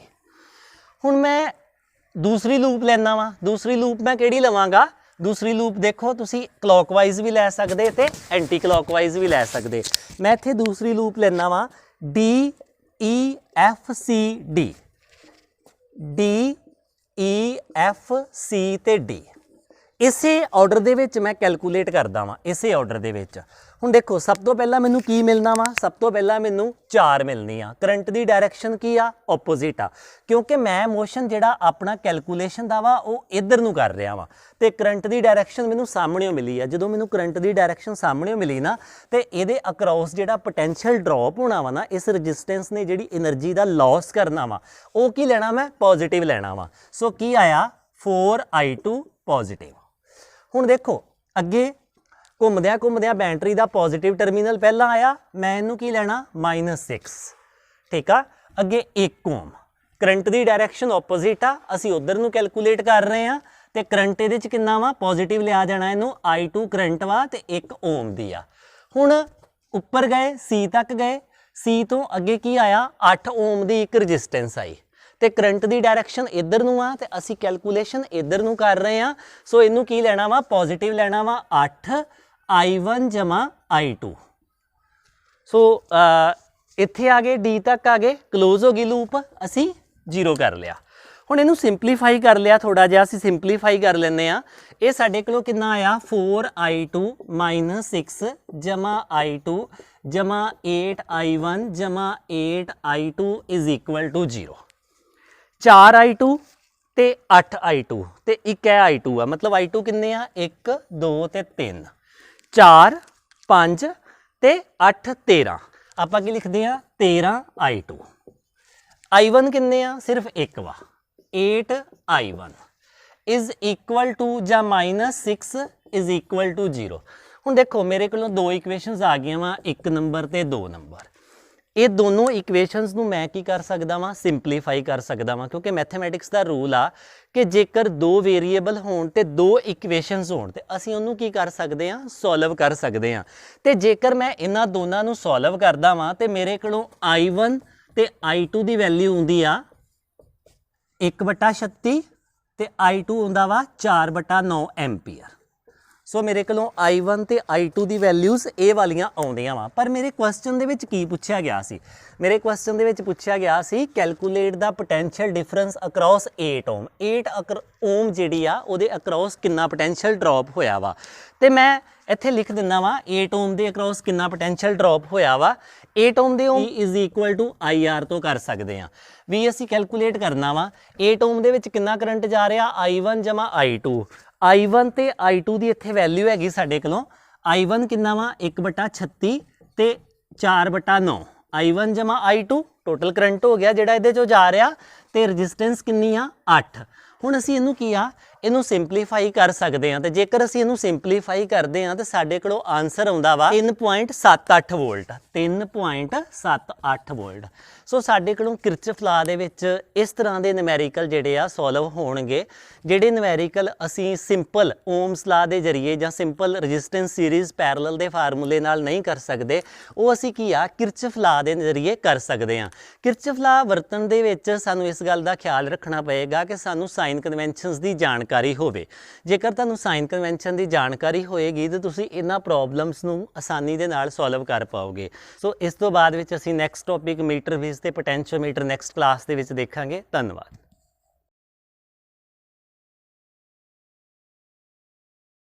ਹੁਣ ਮੈਂ ਦੂਸਰੀ ਲੂਪ ਲੈਣਾ ਵਾ। ਦੂਸਰੀ ਲੂਪ ਮੈਂ ਕਿਹੜੀ ਲਵਾਂਗਾ, ਦੂਸਰੀ ਲੂਪ ਦੇਖੋ ਤੁਸੀਂ ਕਲੌਕਵਾਈਜ਼ ਵੀ ਲੈ ਸਕਦੇ ਤੇ ਐਂਟੀ ਕਲੌਕਵਾਈਜ਼ ਵੀ ਲੈ ਸਕਦੇ। ਮੈਂ ਇੱਥੇ ਦੂਸਰੀ ਲੂਪ ਲੈਣਾ ਵਾ D E F C D, D E F C ਤੇ D। ਇਸੇ ਆਰਡਰ ਦੇ ਵਿੱਚ ਮੈਂ ਕੈਲਕੂਲੇਟ ਕਰਦਾ ਵਾਂ, ਇਸੇ ਆਰਡਰ ਦੇ ਵਿੱਚ। ਹੁਣ ਦੇਖੋ ਸਭ ਤੋਂ ਪਹਿਲਾਂ ਮੈਨੂੰ ਕੀ ਮਿਲਣਾ ਵਾ, ਸਭ ਤੋਂ ਪਹਿਲਾਂ ਮੈਨੂੰ 4 ਮਿਲਣੀ ਆ। ਕਰੰਟ ਦੀ ਡਾਇਰੈਕਸ਼ਨ ਕੀ ਆ, ਆਪੋਜ਼ਿਟ ਆ, ਕਿਉਂਕਿ ਮੈਂ ਮੋਸ਼ਨ ਜਿਹੜਾ ਆਪਣਾ ਕੈਲਕੂਲੇਸ਼ਨ ਦਾ ਵਾ ਉਹ ਇੱਧਰ ਨੂੰ ਕਰ ਰਿਹਾ ਵਾਂ ਤੇ ਕਰੰਟ ਦੀ ਡਾਇਰੈਕਸ਼ਨ ਮੈਨੂੰ ਸਾਹਮਣਿਓਂ ਮਿਲੀ ਆ। ਜਦੋਂ ਮੈਨੂੰ ਕਰੰਟ ਦੀ ਡਾਇਰੈਕਸ਼ਨ ਸਾਹਮਣਿਓਂ ਮਿਲੀ ਨਾ ਤੇ ਇਹਦੇ ਅਕਰੋਸ ਜਿਹੜਾ ਪੋਟੈਂਸ਼ੀਅਲ ਡ੍ਰੌਪ ਹੋਣਾ ਵਾ ਨਾ, ਇਸ ਰੈਜ਼ਿਸਟੈਂਸ ਨੇ ਜਿਹੜੀ એનર્ਜੀ ਦਾ ਲਾਸ ਕਰਨਾ ਵਾ ਉਹ ਕੀ ਲੈਣਾ, ਮੈਂ ਪੋਜ਼ਿਟਿਵ ਲੈਣਾ ਵਾ। ਸੋ ਕੀ ਆਇਆ 4I2 ਪੋਜ਼ਿਟਿਵ। ਹੁਣ ਦੇਖੋ ਅੱਗੇ ਘੁੰਮਦਿਆਂ ਘੁੰਮਦਿਆਂ ਬੈਟਰੀ ਦਾ ਪੋਜ਼ਿਟਿਵ ਟਰਮੀਨਲ ਪਹਿਲਾਂ ਆਇਆ, ਮੈਂ ਇਹਨੂੰ ਕੀ ਲੈਣਾ -6, ਠੀਕ ਆ। ਅੱਗੇ 1 ਓਮ, ਕਰੰਟ ਦੀ ਡਾਇਰੈਕਸ਼ਨ ਆਪੋਜ਼ਿਟ ਆ, ਅਸੀਂ ਉਧਰ ਨੂੰ ਕੈਲਕੂਲੇਟ ਕਰ ਰਹੇ ਆ ਤੇ ਕਰੰਟ ਇਹਦੇ ਚ ਕਿੰਨਾ ਵਾ, ਪੋਜ਼ਿਟਿਵ ਲਿਆ ਜਾਣਾ ਇਹਨੂੰ, I2 ਕਰੰਟ ਵਾ ਤੇ 1 ਓਮ ਦੀ ਆ। ਹੁਣ ਉੱਪਰ ਗਏ C ਤੱਕ ਗਏ, C ਤੋਂ ਅੱਗੇ ਕੀ ਆਇਆ 8 ਓਮ ਦੀ ਇੱਕ ਰੈਜ਼ਿਸਟੈਂਸ ਆਈ ਤੇ ਕਰੰਟ ਦੀ ਡਾਇਰੈਕਸ਼ਨ ਇੱਧਰ ਨੂੰ ਆ ਤੇ ਅਸੀਂ ਕੈਲਕੂਲੇਸ਼ਨ ਇੱਧਰ ਨੂੰ ਕਰ ਰਹੇ ਆ। ਸੋ ਇਹਨੂੰ ਕੀ ਲੈਣਾ ਵਾ, ਪੋਜ਼ਿਟਿਵ ਲੈਣਾ ਵਾ 8 I1 ਜਮਾ I2। ਸੋ ਇੱਥੇ ਆ ਗਏ, D ਤੱਕ ਆ ਗਏ, ਕਲੋਜ਼ ਹੋ ਗਈ ਲੂਪ, ਅਸੀਂ 0 ਕਰ ਲਿਆ। ਹੁਣ ਇਹਨੂੰ ਸਿੰਪਲੀਫਾਈ ਕਰ ਲਿਆ ਥੋੜਾ ਜਿਹਾ, ਅਸੀਂ ਸਿੰਪਲੀਫਾਈ ਕਰ ਲੈਂਦੇ ਆ। ਇਹ ਸਾਡੇ ਕੋਲੋਂ ਕਿੰਨਾ ਆਇਆ 4I2 -6 ਜਮਾ I2 ਜਮਾ 8I1 ਜਮਾ 8I2 is equal to 0। 4I2 ਤੇ 8I2 ਤੇ ਇੱਕ ਹੈ I2 ਆ, ਮਤਲਬ I2 ਕਿੰਨੇ ਆ 1 2 ਤੇ 3, 4 5 ਤੇ 8 13। ਆਪਾਂ ਕੀ ਲਿਖਦੇ ਆ 13I2। I1 ਕਿੰਨੇ ਆ, ਸਿਰਫ 1 ਵਾ, 8I1 ਇਜ਼ ਇਕੁਅਲ ਟੂ ਜਾਂ -6 ਇਜ਼ ਇਕੁਅਲ ਟੂ 0। ਹੁਣ ਦੇਖੋ ਮੇਰੇ ਕੋਲੋਂ ਦੋ ਇਕੁਏਸ਼ਨਸ ਆ ਗਈਆਂ ਵਾ, 1 ਨੰਬਰ ਤੇ 2 ਨੰਬਰ। ਇਹ ਦੋਨੋਂ ਇਕੁਏਸ਼ਨਸ ਨੂੰ ਮੈਂ ਕੀ ਕਰ ਸਕਦਾ ਵਾਂ, ਸਿੰਪਲੀਫਾਈ ਕਰ ਸਕਦਾ ਵਾਂ, ਕਿਉਂਕਿ ਮੈਥਮੈਟਿਕਸ ਦਾ ਰੂਲ ਆ ਕਿ ਜੇਕਰ 2 ਵੇਰੀਏਬਲ ਹੋਣ ਤੇ 2 ਇਕੁਏਸ਼ਨਸ ਹੋਣ ਤੇ ਅਸੀਂ ਉਹਨੂੰ ਕੀ ਕਰ ਸਕਦੇ ਆ, ਸੋਲਵ ਕਰ ਸਕਦੇ ਆ। ਤੇ ਜੇਕਰ ਮੈਂ ਇਹਨਾਂ ਦੋਨਾਂ ਨੂੰ ਸੋਲਵ ਕਰਦਾ ਵਾਂ ਤੇ ਮੇਰੇ ਕੋਲੋਂ I1 ਤੇ I2 ਦੀ ਵੈਲਿਊ ਹੁੰਦੀ ਆ 1/36 ਤੇ I2 ਹੁੰਦਾ ਵਾ 4/9 ਐਂਪੀਅਰ। ਸੋ ਮੇਰੇ ਕੋਲੋਂ I1 ਤੇ I2 ਦੀ ਵੈਲਿਊਜ਼ ਇਹ ਵਾਲੀਆਂ ਆਉਂਦੀਆਂ ਵਾ। ਪਰ ਮੇਰੇ ਕੁਐਸਚਨ ਦੇ ਵਿੱਚ ਕੀ ਪੁੱਛਿਆ ਗਿਆ ਸੀ, ਮੇਰੇ ਕੁਐਸਚਨ ਦੇ ਵਿੱਚ ਪੁੱਛਿਆ ਗਿਆ ਸੀ ਕੈਲਕੂਲੇਟ ਦਾ ਪੋਟੈਂਸ਼ੀਅਲ ਡਿਫਰੈਂਸ ਅਕਰੋਸ 8 ਓਮ। 8 ਓਮ ਜਿਹੜੀ ਆ ਉਹਦੇ ਅਕਰੋਸ ਕਿੰਨਾ ਪੋਟੈਂਸ਼ੀਅਲ ਡ੍ਰੌਪ ਹੋਇਆ ਵਾ, ਤੇ ਮੈਂ ਇੱਥੇ ਲਿਖ ਦਿੰਦਾ ਵਾ 8 ਓਮ ਦੇ ਅਕਰੋਸ ਕਿੰਨਾ ਪੋਟੈਂਸ਼ੀਅਲ ਡ੍ਰੌਪ ਹੋਇਆ ਵਾ। 8 ਓਮ ਦੇ ਇਜ਼ ਇਕੁਅਲ ਟੂ IR ਤੋਂ ਕਰ ਸਕਦੇ ਆ ਵੀ ਅਸੀਂ ਕੈਲਕੂਲੇਟ ਕਰਨਾ ਵਾ 8 ਓਮ ਦੇ ਵਿੱਚ ਕਿੰਨਾ ਕਰੰਟ ਜਾ ਰਿਹਾ, I1 ਜਮਾ I2। I1 ਤੇ I2 ਦੀ ਇੱਥੇ ਵੈਲਿਊ ਹੈਗੀ ਸਾਡੇ ਕੋਲੋਂ, I1 ਕਿੰਨਾ ਵਾ 1/36 ਤੇ 4/9, I1 ਜਮਾ I2 ਟੋਟਲ ਕਰੰਟ ਹੋ ਗਿਆ ਜਿਹੜਾ ਇਹਦੇ ਚੋਂ ਜਾ ਰਿਹਾ, ਤੇ ਰੈਜ਼ਿਸਟੈਂਸ ਕਿੰਨੀ ਆ 8। ਹੁਣ ਅਸੀਂ ਇਹਨੂੰ ਕੀ ਆ, ਇਹਨੂੰ ਸਿੰਪਲੀਫਾਈ ਕਰ ਸਕਦੇ ਆ, ਤੇ ਜੇਕਰ ਅਸੀਂ ਇਹਨੂੰ ਸਿੰਪਲੀਫਾਈ ਕਰਦੇ ਆ ਤੇ ਸਾਡੇ ਕੋਲੋਂ ਆਨਸਰ ਆਉਂਦਾ ਵਾ 3.78 ਵੋਲਟ, 3.78 ਵੋਲਟ। ਸੋ ਸਾਡੇ ਕੋਲੋਂ ਕਿਰਚਫ ਲਾ ਦੇ ਵਿੱਚ ਇਸ ਤਰ੍ਹਾਂ ਦੇ ਨਿਊਮੈਰੀਕਲ ਜਿਹੜੇ ਆ ਸੋਲਵ ਹੋਣਗੇ, ਜਿਹੜੇ ਨਿਊਮੈਰੀਕਲ ਅਸੀਂ ਸਿੰਪਲ ਓਮਸ ਲਾ ਦੇ ਜ਼ਰੀਏ ਜਾਂ ਸਿੰਪਲ ਰੈਜ਼ਿਸਟੈਂਸ ਸੀਰੀਜ਼ ਪੈਰਲਲ ਦੇ ਫਾਰਮੂਲੇ ਨਾਲ ਨਹੀਂ ਕਰ ਸਕਦੇ, ਉਹ ਅਸੀਂ ਕੀ ਆ ਕਿਰਚਫ ਲਾ ਦੇ ਜ਼ਰੀਏ ਕਰ ਸਕਦੇ ਆ। ਕਿਰਚਫ ਲਾ ਵਰਤਣ ਦੇ ਵਿੱਚ ਸਾਨੂੰ ਇਸ ਗੱਲ ਦਾ ਖਿਆਲ ਰੱਖਣਾ ਪਏਗਾ ਕਿ ਸਾਨੂੰ ਸਾਈਨ ਕਨਵੈਨਸ਼ਨਸ ਦੀ ਜਾਣਕਾਰੀ ਹੋਵੇ। ਜੇਕਰ ਤੁਹਾਨੂੰ ਸਾਈਨ ਕਨਵੈਨਸ਼ਨ ਦੀ ਜਾਣਕਾਰੀ ਹੋਏਗੀ ਤਾਂ ਤੁਸੀਂ ਇਹਨਾਂ ਪ੍ਰੋਬਲਮਸ ਨੂੰ ਆਸਾਨੀ ਦੇ ਨਾਲ ਸੋਲਵ ਕਰ ਪਾਓਗੇ। ਸੋ ਇਸ ਤੋਂ ਬਾਅਦ ਵਿੱਚ ਅਸੀਂ ਨੈਕਸਟ ਟੌਪਿਕ ਮੀਟਰ ਵੇਵਸ ਤੇ ਪੋਟੈਂਸ਼ੀਓਮੀਟਰ ਨੈਕਸਟ ਕਲਾਸ ਦੇ ਵਿੱਚ ਦੇਖਾਂਗੇ। ਧੰਨਵਾਦ।